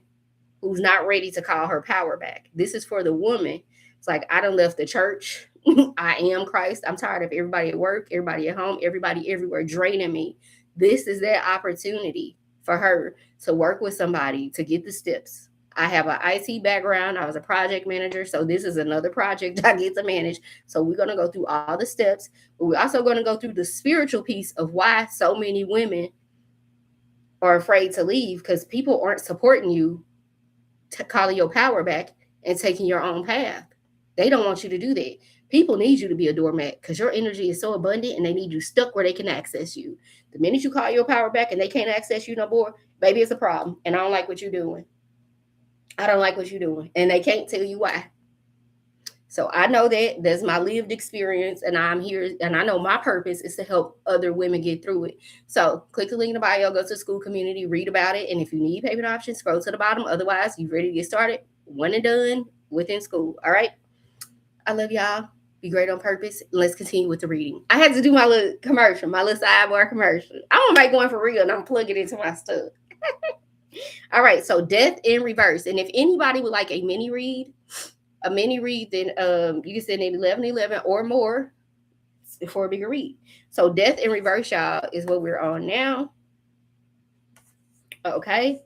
who's not ready to call her power back. This is for the woman. It's like, I done left the church. I am Christ. I'm tired of everybody at work, everybody at home, everybody everywhere draining me. This is that opportunity for her to work with somebody to get the steps. I have an IT background. I was a project manager. So this is another project I get to manage. So we're going to go through all the steps, but we're also going to go through the spiritual piece of why so many women are afraid to leave, because people aren't supporting you calling your power back and taking your own path. They don't want you to do that. People need you to be a doormat because your energy is so abundant and they need you stuck where they can access you. The minute you call your power back and they can't access you no more, baby, it's a problem. And I don't like what you're doing. I don't like what you're doing. And they can't tell you why. So I know that that's my lived experience, and I'm here, and I know my purpose is to help other women get through it. So click the link in the bio, go to the school community, read about it. And if you need payment options, scroll to the bottom. Otherwise, you're ready to get started. One and done within school. All right. I love y'all. Be great on purpose. Let's continue with the reading. I had to do my little commercial, my little sidebar commercial. I'm going to make one for real, and I'm plugging it into my stuff. All right. So Death in Reverse. And if anybody would like a mini read, then you can send in 1111 or more for a bigger read. So Death in Reverse, y'all, is what we're on now. Okay?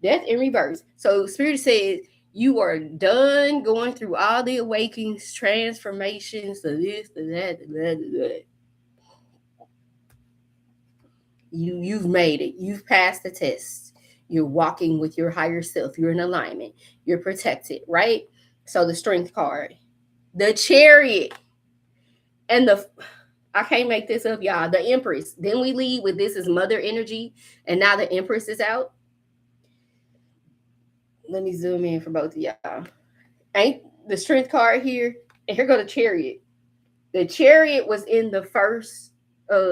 Death in reverse. So Spirit says you are done going through all the awakenings, transformations, the this, the that, the that, the that. You've made it. You've passed the test. You're walking with your higher self. You're in alignment. You're protected, right? So the strength card, the chariot, and the I can't make this up, y'all. The Empress. Then we lead with this is mother energy, and now the Empress is out. Let me zoom in for both of y'all. Ain't the strength card here? And here go the chariot. The chariot was in the first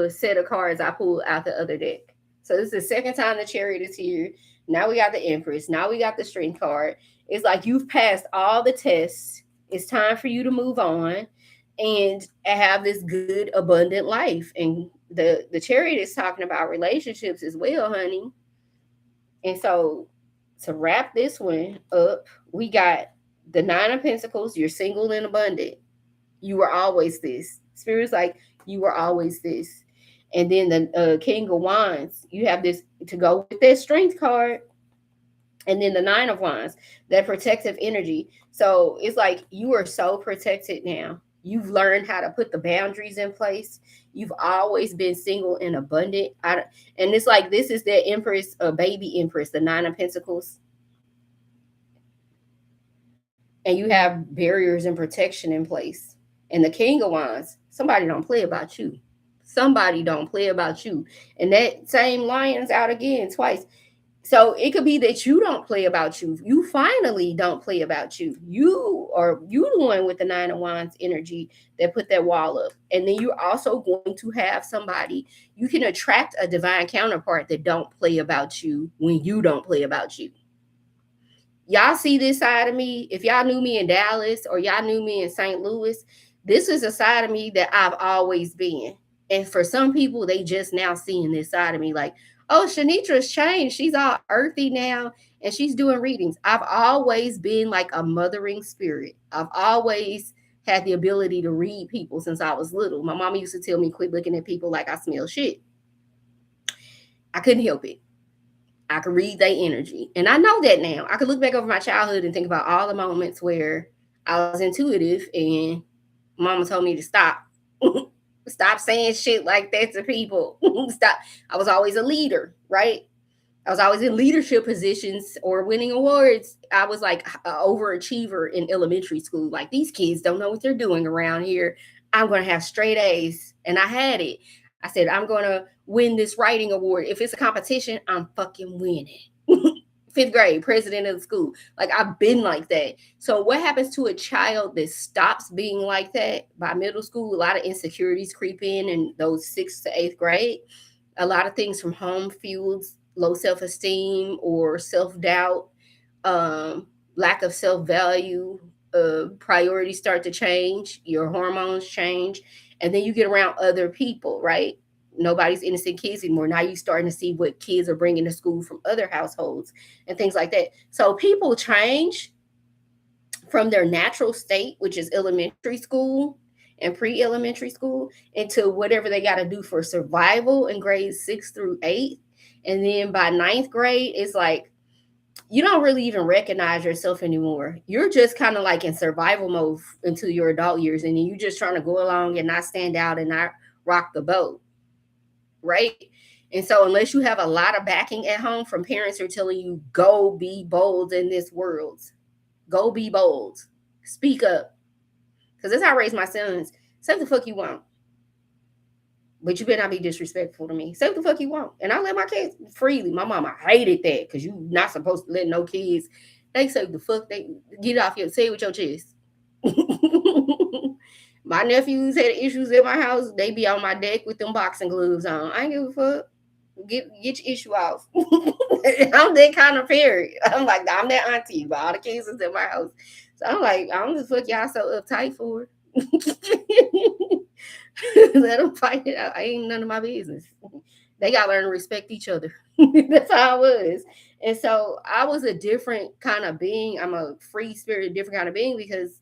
set of cards I pulled out the other deck. So this is the second time the chariot is here. Now we got the Empress. Now we got the strength card. It's like you've passed all the tests. It's time for you to move on and have this good, abundant life. And the chariot is talking about relationships as well, honey. And so to wrap this one up, we got the Nine of Pentacles. You're single and abundant. You were always this. Spirit's like, you were always this. And then the King of Wands, you have this to go with that strength card. And then the Nine of Wands, that protective energy. So it's like you are so protected now. You've learned how to put the boundaries in place. You've always been single and abundant. And it's like this is that Empress, baby Empress, the Nine of Pentacles. And you have barriers and protection in place. And the King of Wands, somebody don't play about you. Somebody don't play about you. And that same lion's out again twice. So it could be that you don't play about you. You finally don't play about you. You the one with the Nine of Wands energy that put that wall up. And then you're also going to have somebody, you can attract a divine counterpart that don't play about you when you don't play about you. Y'all see this side of me. If y'all knew me in Dallas or y'all knew me in St. Louis, this is a side of me that I've always been. And for some people, they just now seeing this side of me like, oh, Shanitra's changed. She's all earthy now and she's doing readings. I've always been like a mothering spirit. I've always had the ability to read people since I was little. My mama used to tell me, quit looking at people like I smell shit. I couldn't help it. I could read their energy. And I know that now. I could look back over my childhood and think about all the moments where I was intuitive and mama told me to stop. Stop saying shit like that to people. Stop. I was always a leader, right? I was always in leadership positions or winning awards. I was like an overachiever in elementary school. Like, these kids don't know what they're doing around here. I'm going to have straight A's. And I had it. I said, I'm going to win this writing award. If it's a competition, I'm fucking winning. 5th grade, president of the school. Like, I've been like that. So what happens to a child that stops being like that by middle school? A lot of insecurities creep in those 6th to 8th grade. A lot of things from home fuels low self-esteem or self-doubt, lack of self-value, priorities start to change, your hormones change, and then you get around other people, right? Nobody's innocent kids anymore. Now you're starting to see what kids are bringing to school from other households and things like that. So people change from their natural state, which is elementary school and pre-elementary school, into whatever they got to do for survival in grades 6 through 8. And then by 9th grade, it's like you don't really even recognize yourself anymore. You're just kind of like in survival mode until your adult years. And then you're just trying to go along and not stand out and not rock the boat. Right? And so unless you have a lot of backing at home from parents who are telling you, go be bold in this world, go be bold, speak up. Because that's how I raise my sons. Say what the fuck you want. But you better not be disrespectful to me. Say what the fuck you want. And I let my kids freely. My mama hated that because you not supposed to let no kids. They say what the fuck they get off your, say it with your chest. My nephews had issues at my house. They be on my deck with them boxing gloves on. I ain't give a fuck. Get your issue off. I'm that kind of parent. I'm like, I'm that auntie, but all the kids is at my house. So I'm like, I don't know the fuck y'all so uptight for. Let them fight it out. I ain't none of my business. They got to learn to respect each other. That's how I was. And so I was a different kind of being. I'm a free spirit, different kind of being because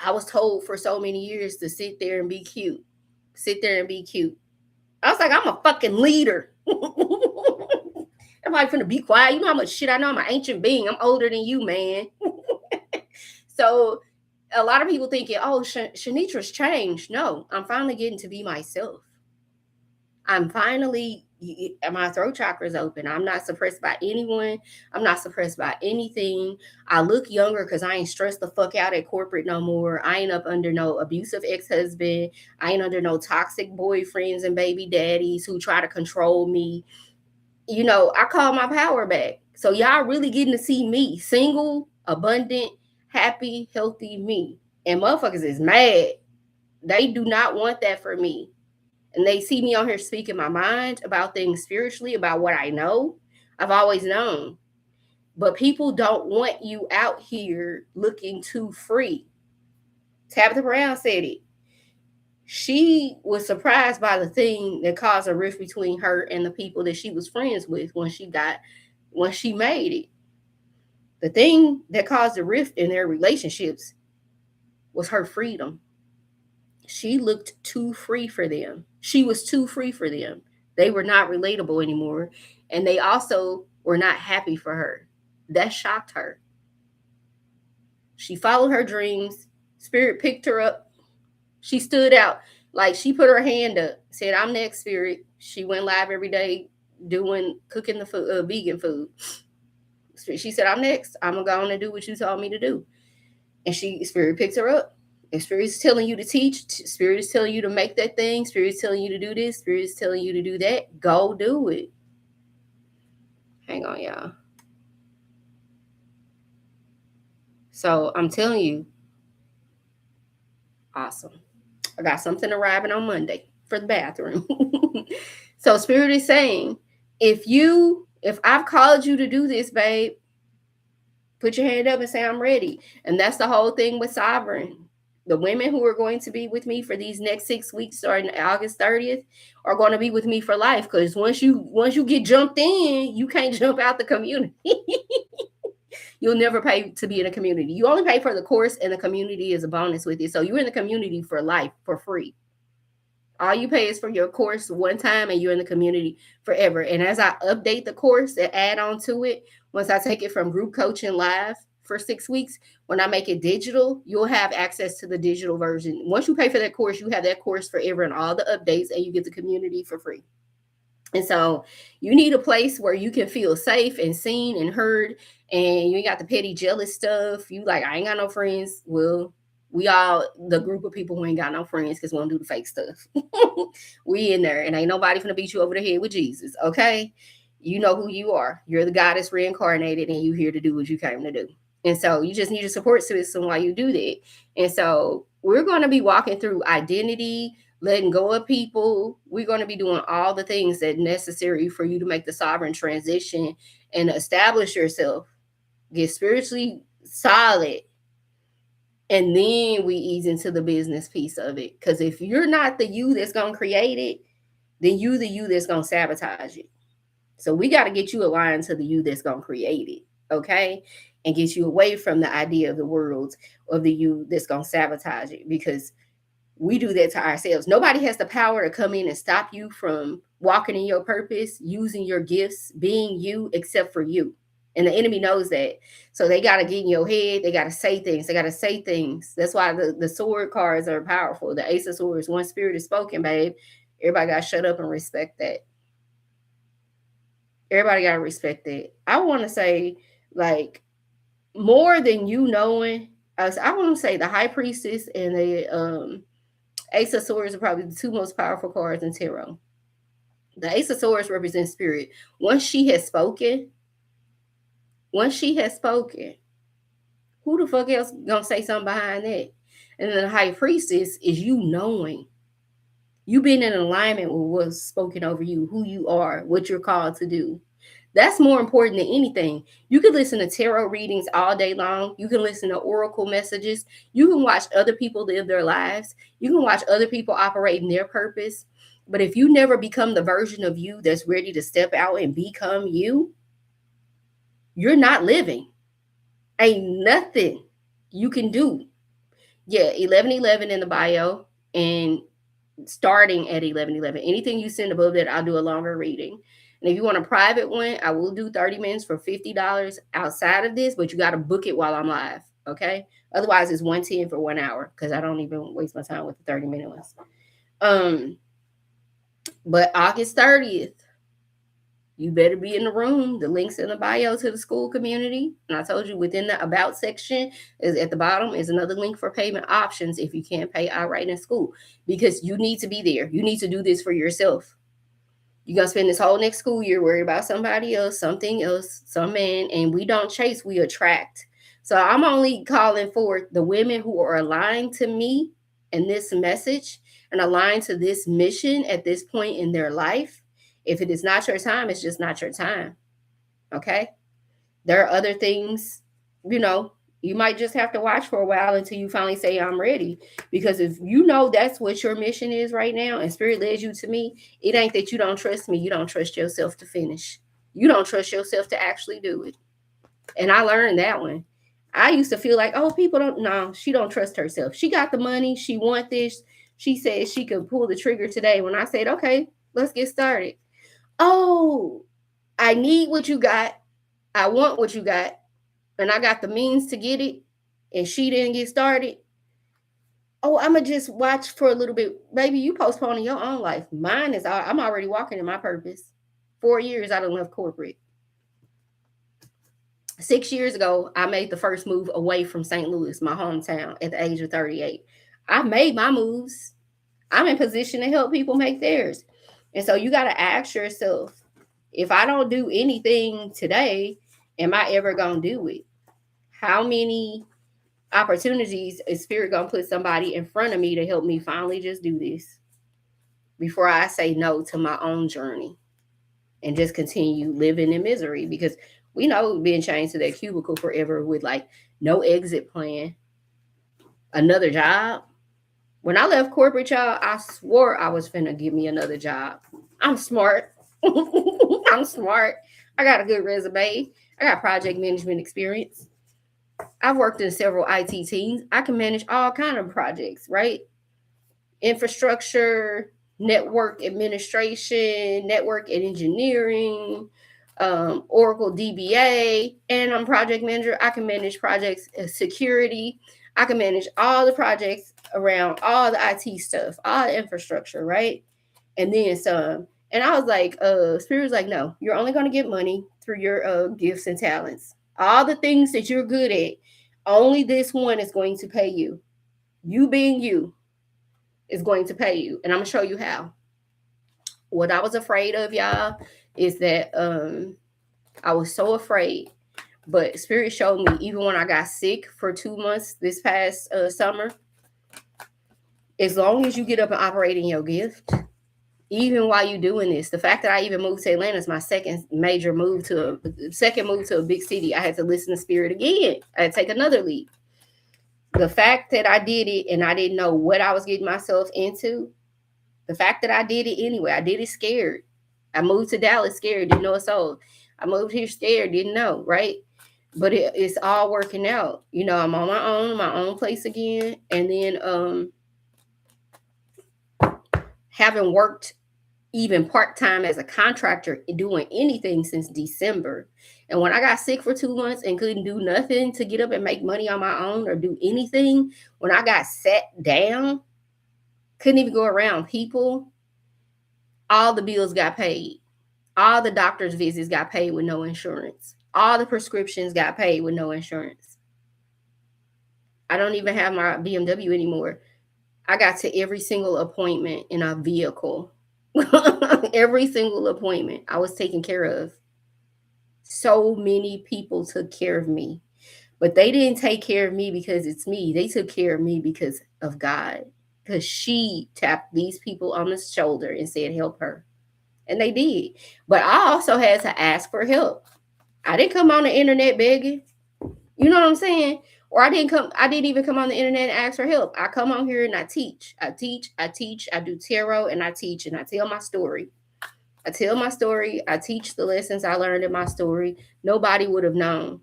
I was told for so many years to sit there and be cute. Sit there and be cute. I was like, I'm a fucking leader. I'm nobody finna be quiet. You know how much shit I know. I'm an ancient being. I'm older than you, man. So a lot of people thinking, oh, Shanitra's changed. No, I'm finally getting to be myself. I'm finally, my throat chakra is open. I'm not suppressed by anyone. I'm not suppressed by anything. I look younger because I ain't stressed the fuck out at corporate no more. I ain't up under no abusive ex-husband. I ain't under no toxic boyfriends and baby daddies who try to control me. You know, I call my power back. So y'all really getting to see me, single, abundant, happy, healthy me. And motherfuckers is mad. They do not want that for me. And they see me on here speaking my mind about things spiritually, about what I know. I've always known. But people don't want you out here looking too free. Tabitha Brown said it. She was surprised by the thing that caused a rift between her and the people that she was friends with when she made it. The thing that caused a rift in their relationships was her freedom. She looked too free for them. She was too free for them. They were not relatable anymore. And they also were not happy for her. That shocked her. She followed her dreams. Spirit picked her up. She stood out. Like, she put her hand up, said, I'm next, Spirit. She went live every day cooking the food, vegan food. She said, I'm next. I'm going to go on and do what you told me to do. And Spirit picked her up. If Spirit is telling you to teach, Spirit is telling you to make that thing, Spirit is telling you to do this, Spirit is telling you to do that, go do it. Hang on, y'all. So I'm telling you, awesome. I got something arriving on Monday for the bathroom. So Spirit is saying, if I've called you to do this, babe, put your hand up and say, I'm ready. And that's the whole thing with Sovereign. The women who are going to be with me for these next 6 weeks starting August 30th are going to be with me for life. Because once you get jumped in, you can't jump out the community. You'll never pay to be in a community. You only pay for the course, and the community is a bonus with it. So you're in the community for life, for free. All you pay is for your course one time, and you're in the community forever. And as I update the course and add on to it, once I take it from group coaching live for 6 weeks, when I make it digital, you'll have access to the digital version. Once you pay for that course, you have that course forever and all the updates, and you get the community for free. And so you need a place where you can feel safe and seen and heard, and you ain't got the petty jealous stuff. You like, I ain't got no friends. Well, we all the group of people who ain't got no friends because we don't do the fake stuff. We in there, and ain't nobody finna beat you over the head with Jesus, okay? You know who you are. You're the goddess reincarnated, and you here to do what you came to do. And so you just need a support system while you do that. And so we're going to be walking through identity, letting go of people. We're going to be doing all the things that are necessary for you to make the sovereign transition and establish yourself, get spiritually solid. And then we ease into the business piece of it. Because if you're not the you that's going to create it, then you the you that's going to sabotage it. So we got to get you aligned to the you that's going to create it. Okay? And get you away from the idea of the world of the you that's going to sabotage it, because we do that to ourselves. Nobody has the power to come in and stop you from walking in your purpose, using your gifts, being you, except for you. And the enemy knows that. So they got to get in your head. They got to say things. They got to say things. That's why the sword cards are powerful. The Ace of Swords, one spirit is spoken, babe. Everybody got to shut up and respect that. Everybody got to respect that. I want to say, like, more than you knowing, I want to say the High Priestess and the Ace of Swords are probably the two most powerful cards in tarot. The Ace of Swords represents spirit. Once she has spoken, who the fuck else gonna say something behind that? And then the High Priestess is you knowing. You being in alignment with what's spoken over you, who you are, what you're called to do. That's more important than anything. You can listen to tarot readings all day long. You can listen to oracle messages. You can watch other people live their lives. You can watch other people operate in their purpose. But if you never become the version of you that's ready to step out and become you, you're not living. Ain't nothing you can do. Yeah, 1111 in the bio, and starting at 1111. Anything you send above that, I'll do a longer reading. And if you want a private one, I will do 30 minutes for $50 outside of this, but you got to book it while I'm live. Okay. Otherwise, it's 110 for 1 hour because I don't even waste my time with the 30-minute ones. But August 30th, you better be in the room. The link's in the bio to the school community. And I told you within the about section is at the bottom is another link for payment options if you can't pay outright in school, because you need to be there. You need to do this for yourself. You're going to spend this whole next school year worried about somebody else, something else, some man, and we don't chase, we attract. So I'm only calling for the women who are aligned to me and this message and aligned to this mission at this point in their life. If it is not your time, it's just not your time. Okay? There are other things, you might just have to watch for a while until you finally say, I'm ready. Because if you know that's what your mission is right now and Spirit led you to me, it ain't that you don't trust me. You don't trust yourself to finish. You don't trust yourself to actually do it. And I learned that one. I used to feel like, oh, people don't know. She don't trust herself. She got the money. She want this. She said she could pull the trigger today. When I said, okay, let's get started. Oh, I need what you got. I want what you got. And I got the means to get it, and she didn't get started. Oh, I'm going to just watch for a little bit. Baby, you postponing your own life. Mine is, I'm already walking in my purpose. 4 years I done left corporate. 6 years ago, I made the first move away from St. Louis, my hometown, at the age of 38. I made my moves. I'm in position to help people make theirs. And so you got to ask yourself, if I don't do anything today, am I ever going to do it? How many opportunities is Spirit going to put somebody in front of me to help me finally just do this before I say no to my own journey and just continue living in misery? Because we know being chained to that cubicle forever with like no exit plan, another job. When I left corporate, y'all, I swore I was finna give me another job. I'm smart. I'm smart. I got a good resume. I got project management experience. I've worked in several IT teams. I can manage all kind of projects, right? Infrastructure, network administration, network and engineering, Oracle DBA, and I'm project manager. I can manage projects, security. I can manage all the projects around all the IT stuff, all the infrastructure, right? And then some. And I was like, Spirit was like, no, you're only going to get money through your gifts and talents. All the things that you're good at, only this one is going to pay you. You being you is going to pay you. And I'm going to show you how. What I was afraid of, y'all, is that I was so afraid. But Spirit showed me, even when I got sick for 2 months this past summer, as long as you get up and operate in your gift, even while you're doing this, the fact that I even moved to Atlanta is my second move to a big city. I had to listen to Spirit again. I had to take another leap. The fact that I did it and I didn't know what I was getting myself into, the fact that I did it anyway, I did it scared. I moved to Dallas scared, didn't know a soul. I moved here scared, didn't know, right? But it's all working out. I'm on my own place again. And then having worked even part-time as a contractor, doing anything since December. And when I got sick for 2 months and couldn't do nothing to get up and make money on my own or do anything, when I got sat down, couldn't even go around people, all the bills got paid. All the doctor's visits got paid with no insurance. All the prescriptions got paid with no insurance. I don't even have my BMW anymore. I got to every single appointment in a vehicle. Every single appointment I was taken care of. So many people took care of me. But they didn't take care of me because it's me. They took care of me because of God. Because she tapped these people on the shoulder and said, help her. And they did. But I also had to ask for help. I didn't come on the internet begging. You know what I'm saying? Or I didn't even come on the internet and ask for help. I come on here and I teach. I do tarot and I teach and I tell my story. I tell my story. I teach the lessons I learned in my story. Nobody would have known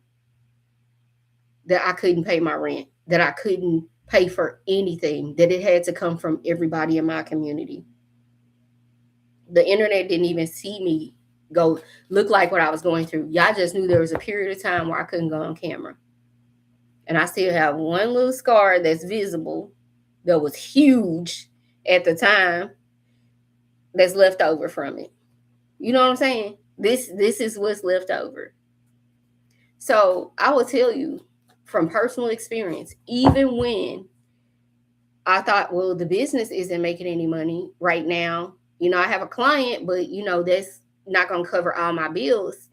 that I couldn't pay my rent, that I couldn't pay for anything, that it had to come from everybody in my community. The internet didn't even see me go look like what I was going through. Y'all just knew there was a period of time where I couldn't go on camera. And I still have one little scar that's visible that was huge at the time that's left over from it. You know what I'm saying? This is what's left over. So I will tell you from personal experience, even when I thought, well, the business isn't making any money right now. I have a client, but that's not gonna cover all my bills.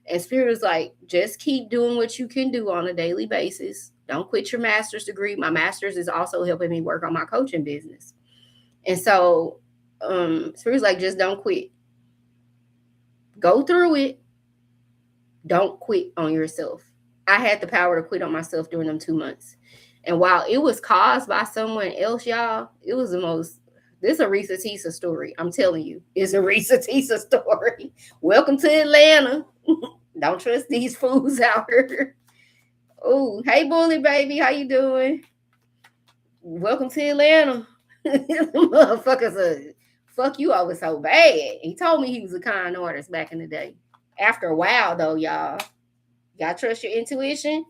And Spirit was like, just keep doing what you can do on a daily basis. Don't quit your master's degree. My master's is also helping me work on my coaching business. And so Spirit was like, just don't quit. Go through it. Don't quit on yourself. I had the power to quit on myself during them 2 months. And while it was caused by someone else, y'all, it was this is a Risa Tisa story. I'm telling you, it's a Risa Tisa story. Welcome to Atlanta. Don't trust these fools out here. Oh, hey, Bully baby, how you doing? Welcome to Atlanta. Motherfuckers, fuck you over so bad. He told me he was a con artist back in the day. After a while, though, y'all trust your intuition,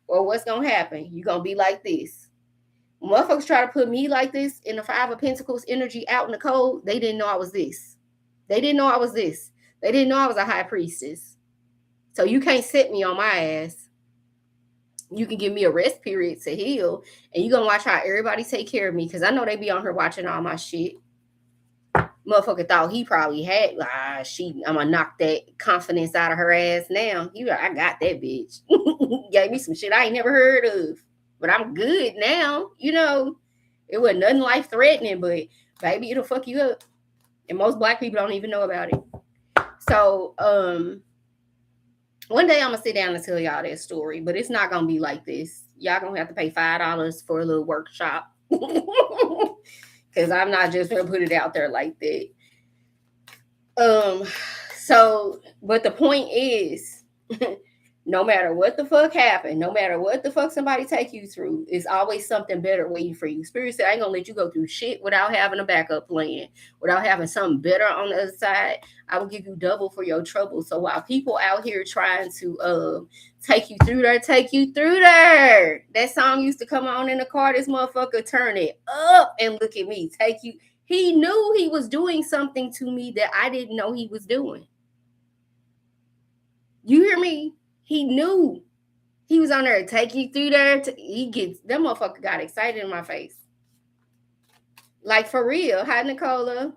or what's gonna happen? You're gonna be like this. Motherfuckers try to put me like this in the Five of Pentacles energy out in the cold. They didn't know I was this. They didn't know I was this. They didn't know I was a high priestess. So you can't set me on my ass. You can give me a rest period to heal, and you're gonna watch how everybody take care of me, because I know they be on here watching all my shit. Motherfucker thought he probably had I'm gonna knock that confidence out of her ass now. I got that bitch. Gave me some shit I ain't never heard of. But I'm good now. It wasn't nothing life threatening, but baby, it'll fuck you up. And most Black people don't even know about it. So one day I'm gonna sit down and tell y'all that story, but it's not gonna be like this. Y'all gonna have to pay $5 for a little workshop. Because I'm not just gonna put it out there like that. But the point is, no matter what the fuck happened, no matter what the fuck somebody take you through, it's always something better waiting for you. Spirit said, I ain't gonna let you go through shit without having a backup plan, without having something better on the other side. I will give you double for your trouble. So while people out here trying to take you through there, that song used to come on in the car. This motherfucker turn it up and look at me. He knew he was doing something to me that I didn't know he was doing. You hear me? He knew. He was on there to take you through there. That motherfucker got excited in my face. Like, for real. Hi, Nicola.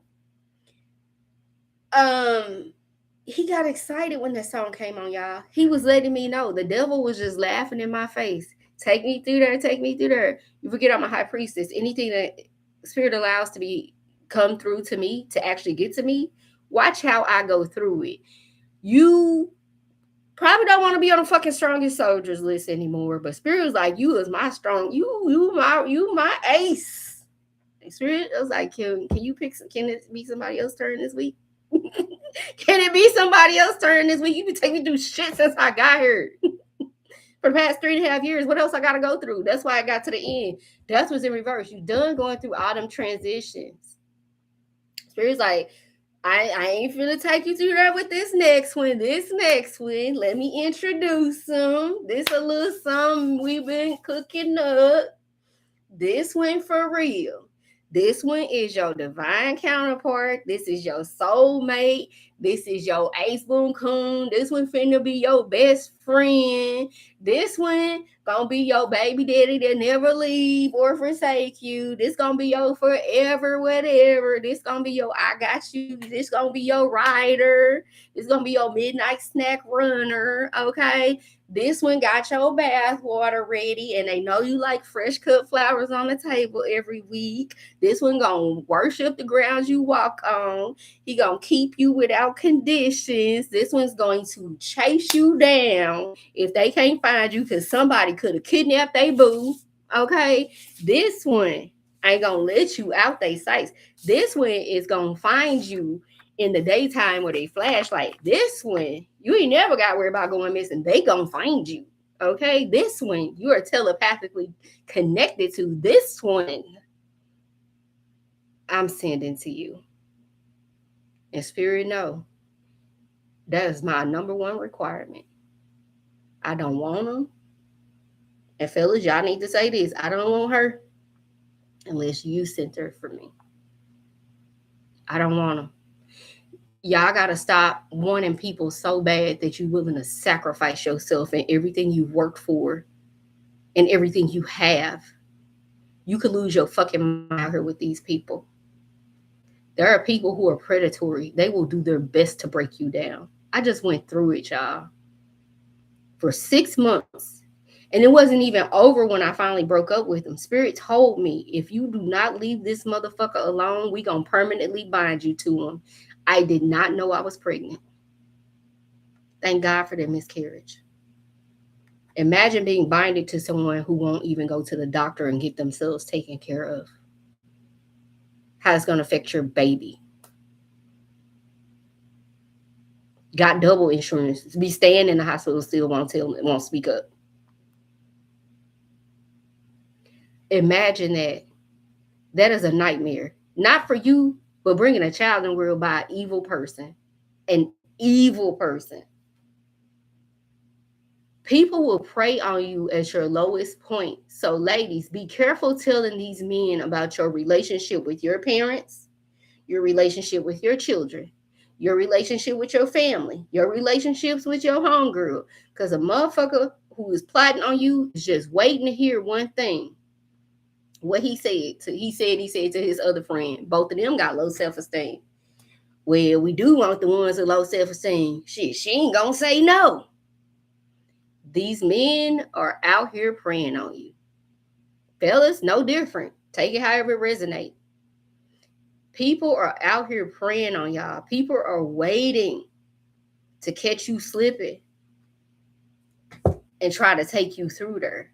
He got excited when that song came on, y'all. He was letting me know. The devil was just laughing in my face. Take me through there. Take me through there. You forget I'm a high priestess. Anything that Spirit allows to come through to me, to actually get to me, watch how I go through it. You probably don't want to be on the fucking strongest soldiers list anymore, but Spirit was like, you is my strong, you my ace. And Spirit was like, can you pick can it be somebody else's turn this week? Can it be somebody else's turn this week? You've been taking me through shit since I got here. For the past 3.5 years, what else I gotta go through? That's why I got to the end. Death was in reverse. You done going through all them transitions. Spirit's like, I ain't finna take you through that with this next one. Let me introduce them. This a little something we've been cooking up. This one for real. This one is your divine counterpart. This is your soulmate. This is your ace boon coon. This one finna be your best friend. This one gonna be your baby daddy that never leave or forsake you. This gonna be your forever whatever. This gonna be your I got you. This gonna be your rider. This gonna be your midnight snack runner. Okay. This one got your bath water ready, and they know you like fresh cut flowers on the table every week. This one gonna worship the grounds you walk on. He gonna keep you without conditions. This one's going to chase you down if they can't find you, because somebody could have kidnapped they boo. Okay, this one ain't gonna let you out they sights. This one is gonna find you in the daytime with a flashlight. This one, you ain't never got worried about going missing. They gonna find you. Okay, this one you are telepathically connected to. This one I'm sending to you. And Spirit know That is my number one requirement. I don't want them. And fellas, y'all need to say this. I don't want her unless you sent her for me. I don't want them. Y'all got to stop wanting people so bad that you're willing to sacrifice yourself and everything you've worked for and everything you have. You could lose your fucking mind out here with these people. There are people who are predatory. They will do their best to break you down. I just went through it, y'all, for 6 months. And it wasn't even over when I finally broke up with him. Spirit told me, if you do not leave this motherfucker alone, we gonna permanently bind you to him. I did not know I was pregnant. Thank God for that miscarriage. Imagine being binded to someone who won't even go to the doctor and get themselves taken care of. How it's gonna affect your baby. Got double insurance. Be staying in the hospital, still won't speak up. Imagine that. That is a nightmare. Not for you, but bringing a child in the world by an evil person. An evil person. People will prey on you at your lowest point. So, ladies, be careful telling these men about your relationship with your parents, your relationship with your children, your relationship with your family, your relationships with your homegirl. Because a motherfucker who is plotting on you is just waiting to hear one thing. What he said to his other friend. Both of them got low self-esteem. Well, we do want the ones with low self-esteem. Shit, she ain't gonna say no. These men are out here preying on you. Fellas, no different. Take it however it resonates. People are out here preying on y'all. People are waiting to catch you slipping and try to take you through there.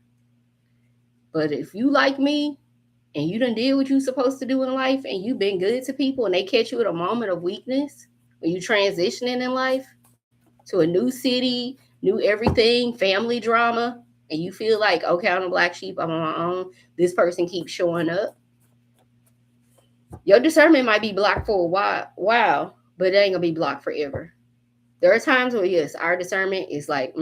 But if you like me and you done did what you're supposed to do in life and you've been good to people and they catch you at a moment of weakness when you transitioning in life to a new city, new everything, family drama, and you feel like, okay, I'm a black sheep, I'm on my own, this person keeps showing up, your discernment might be blocked for a while, but it ain't gonna be blocked forever. There are times where, yes, our discernment is like,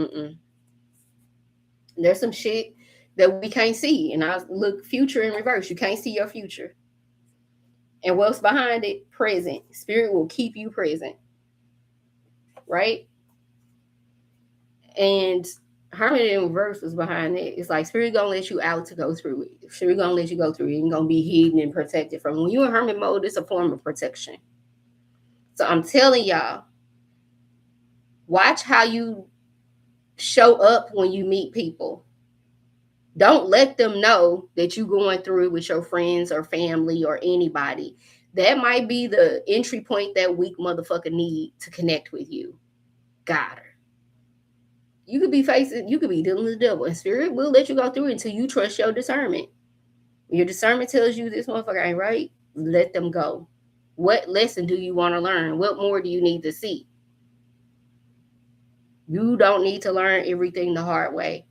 there's some shit that we can't see. And I look future in reverse. You can't see your future. And what's behind it? Present. Spirit will keep you present. Right? And harmony in reverse is behind it. It's like Spirit gonna let you out to go through it. Spirit gonna let you go through it. You're gonna be hidden and protected from. When you're in hermit mode, it's a form of protection. So I'm telling y'all, watch how you show up when you meet people. Don't let them know that you're going through it with your friends or family or anybody. That might be the entry point that weak motherfucker need to connect with you. Got her. You could be dealing with the devil, and Spirit will let you go through it until you trust your discernment. When your discernment tells you this motherfucker ain't right, let them go. What lesson do you want to learn? What more do you need to see? You don't need to learn everything the hard way.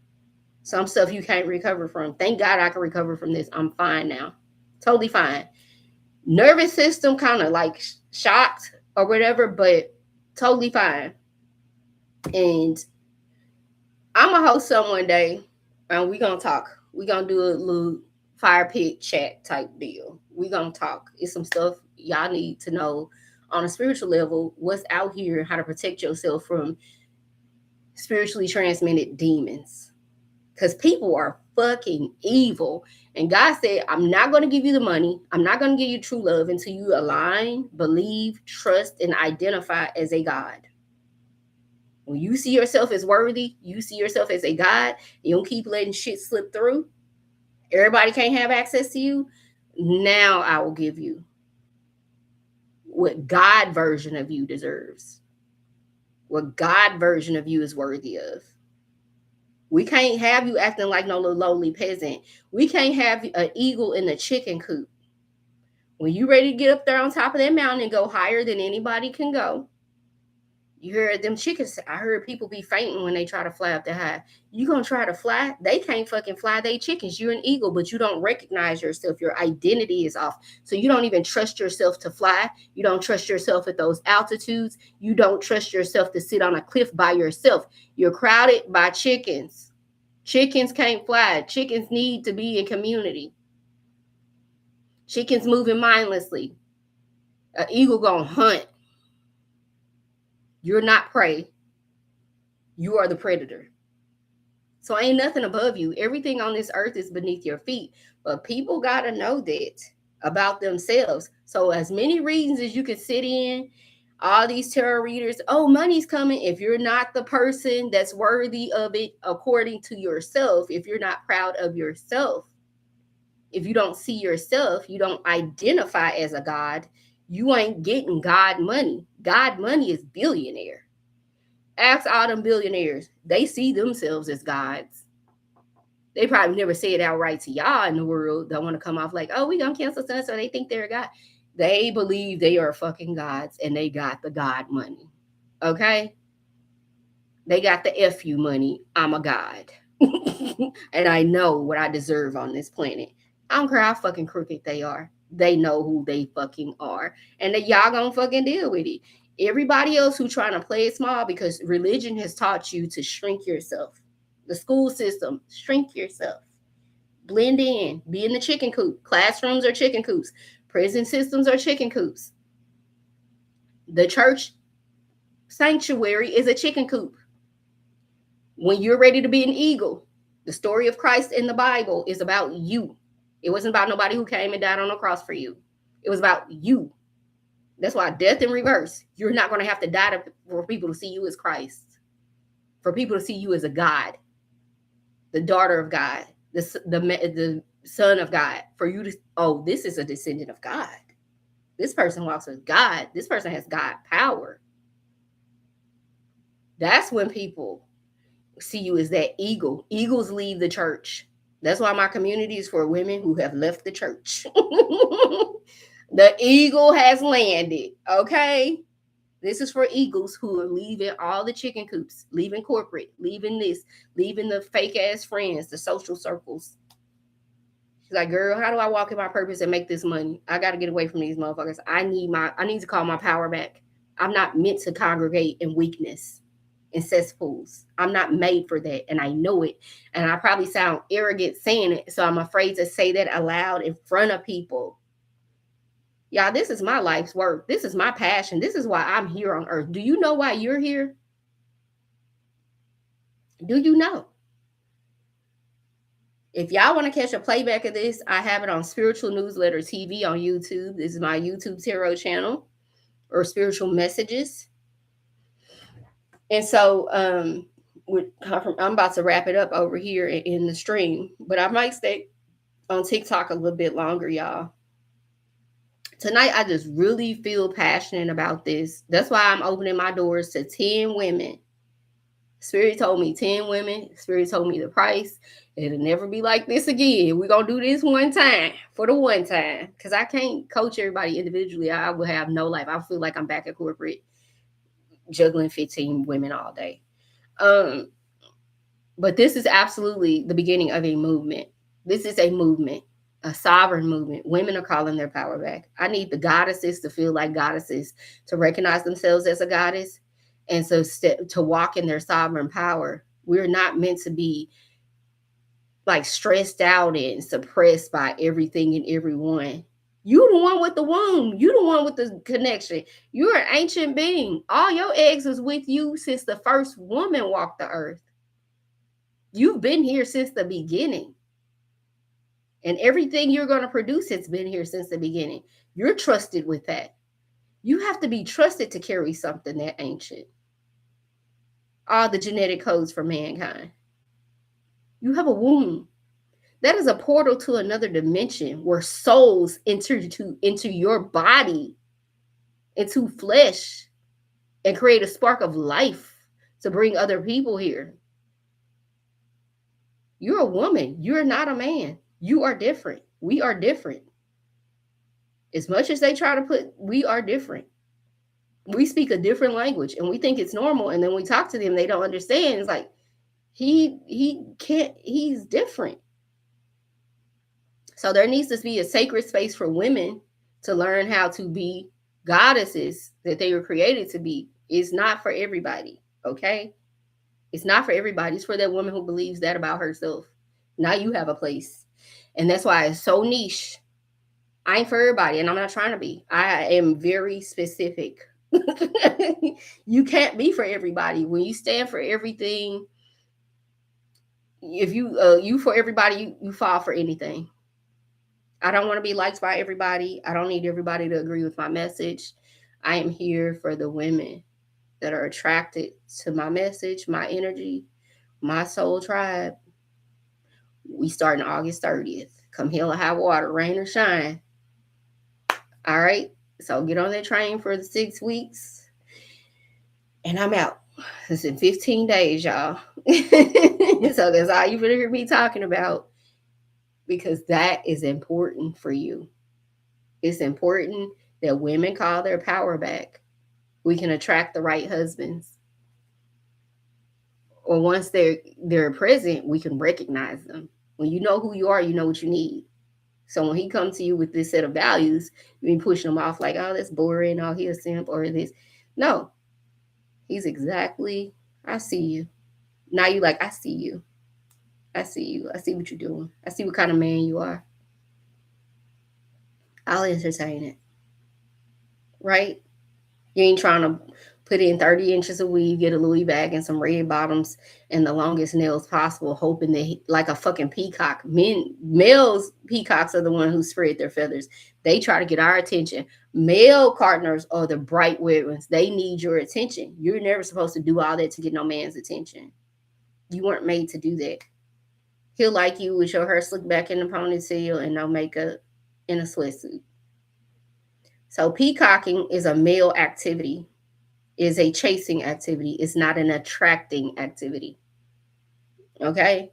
Some stuff you can't recover from. Thank God I can recover from this. I'm fine now. Totally fine. Nervous system kind of like shocked or whatever, but totally fine. And I'm going to host some one day, and we're going to talk. We're going to do a little fire pit chat type deal. We're going to talk. It's some stuff y'all need to know on a spiritual level, what's out here, how to protect yourself from spiritually transmitted demons. Because people are fucking evil. And God said, I'm not going to give you the money. I'm not going to give you true love until you align, believe, trust, and identify as a God. When you see yourself as worthy, you see yourself as a God, you don't keep letting shit slip through. Everybody can't have access to you. Now I will give you what God version of you deserves. What God version of you is worthy of. We can't have you acting like no little lowly peasant. We can't have an eagle in the chicken coop. When you ready to get up there on top of that mountain and go higher than anybody can go, You hear them chickens. I heard people be fainting when they try to fly up that high. You gonna try to fly? They can't fucking fly. They chickens. You're an eagle, but you don't recognize yourself. Your identity is off. So you don't even trust yourself to fly. You don't trust yourself at those altitudes. You don't trust yourself to sit on a cliff by yourself. You're crowded by chickens. Chickens can't fly. Chickens need to be in community. Chickens moving mindlessly. An eagle gonna hunt. You're not prey. You are the predator. So ain't nothing above you. Everything on this earth is beneath your feet. But people got to know that about themselves. So as many reasons as you can sit in, all these tarot readers, oh, money's coming. If you're not the person that's worthy of it according to yourself, if you're not proud of yourself, if you don't see yourself, you don't identify as a god, you ain't getting God money. God money is billionaire. Ask all them billionaires. They see themselves as gods. They probably never say it outright to y'all in the world. Don't want to come off like, oh, we gonna cancel sun, so they think they're a god. They believe they are fucking gods and they got the God money. Okay? They got the FU money. I'm a god. And I know what I deserve on this planet. I don't care how fucking crooked they are. They know who they fucking are. And that y'all gonna fucking deal with it. Everybody else who trying to play it small, because religion has taught you to shrink yourself. The school system, shrink yourself. Blend in. Be in the chicken coop. Classrooms are chicken coops. Prison systems are chicken coops. The church sanctuary is a chicken coop. When you're ready to be an eagle, the story of Christ in the Bible is about you. It wasn't about nobody who came and died on the cross for you. It was about you. That's why death in reverse. You're not going to have to die for people to see you as Christ, for people to see you as a God, the daughter of God, the son of God, for you to, oh, this is a descendant of God. This person walks with God. This person has God power. That's when people see you as that eagle. Eagles leave the church. That's why my community is for women who have left the church. The eagle has landed, okay? This is for eagles who are leaving all the chicken coops, leaving corporate, leaving this, leaving the fake ass friends, the social circles. She's like, girl, how do I walk in my purpose and make this money? I got to get away from these motherfuckers. I need to call my power back. I'm not meant to congregate in weakness, in cesspools. I'm not made for that, and I know it. And I probably sound arrogant saying it, so I'm afraid to say that aloud in front of people. Y'all, this is my life's work. This is my passion. This is why I'm here on earth. Do you know why you're here? Do you know? If y'all want to catch a playback of this, I have it on Spiritual Newsletter TV on YouTube. This is my YouTube tarot channel, or Spiritual Messages. And so I'm about to wrap it up over here in the stream, but I might stay on TikTok a little bit longer, y'all. Tonight, I just really feel passionate about this. That's why I'm opening my doors to 10 women. Spirit told me 10 women. Spirit told me the price. It'll never be like this again. We're going to do this one time for the one time. Because I can't coach everybody individually. I will have no life. I feel like I'm back at corporate juggling 15 women all day. But this is absolutely the beginning of a movement. This is a movement. A sovereign movement. Women are calling their power back. I need the goddesses to feel like goddesses, to recognize themselves as a goddess, and so to walk in their sovereign power. We're not meant to be like stressed out and suppressed by everything and everyone. You the one with the womb. You the one with the connection. You're an ancient being. All your eggs was with you since the first woman walked the earth. You've been here since the beginning. And everything you're going to produce has been here since the beginning. You're trusted with that. You have to be trusted to carry something that ancient. All the genetic codes for mankind. You have a womb. That is a portal to another dimension where souls enter into your body, into flesh, and create a spark of life to bring other people here. You're a woman. You're not a man. You are different. We are different. As much as they try to put, we are different. We speak a different language and we think it's normal. And then we talk to them, they don't understand. It's like, he's different. So there needs to be a sacred space for women to learn how to be goddesses that they were created to be. It's not for everybody, okay? It's not for everybody. It's for that woman who believes that about herself. Now you have a place. And that's why it's so niche. I ain't for everybody, and I'm not trying to be. I am very specific. You can't be for everybody. When you stand for everything, if you for everybody, you fall for anything. I don't want to be liked by everybody. I don't need everybody to agree with my message. I am here for the women that are attracted to my message, my energy, my soul tribe. We start on August 30th. Come hell or high water, rain or shine. All right. So get on that train for the 6 weeks. And I'm out. It's in 15 days, y'all. So that's all you're going to hear me talking about, because that is important for you. It's important that women call their power back. We can attract the right husbands. Or once they're present, we can recognize them. When you know who you are, you know what you need. So when he comes to you with this set of values, you ain't pushing him off like, oh, that's boring, oh, he a simp, or this. No. He's exactly, I see you. Now you like, I see you. I see you. I see what you're doing. I see what kind of man you are. I'll entertain it. Right? You ain't trying to put in 30 inches of weave, get a Louis bag and some red bottoms and the longest nails possible, hoping that like a fucking peacock. Males peacocks are the one who spread their feathers. They try to get our attention. Male partners are the bright red ones. They need your attention. You're never supposed to do all that to get no man's attention. You weren't made to do that. He'll like you with your hair slicked back in a ponytail and no makeup in a sweatsuit. So peacocking is a male activity, is a chasing activity. It's not an attracting activity. Okay?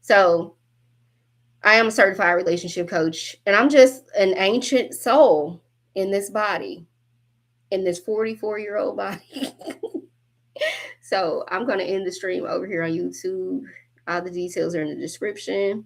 So I am a certified relationship coach, and I'm just an ancient soul in this body, in this 44-year-old body. So I'm going to end the stream over here on YouTube. All the details are in the description.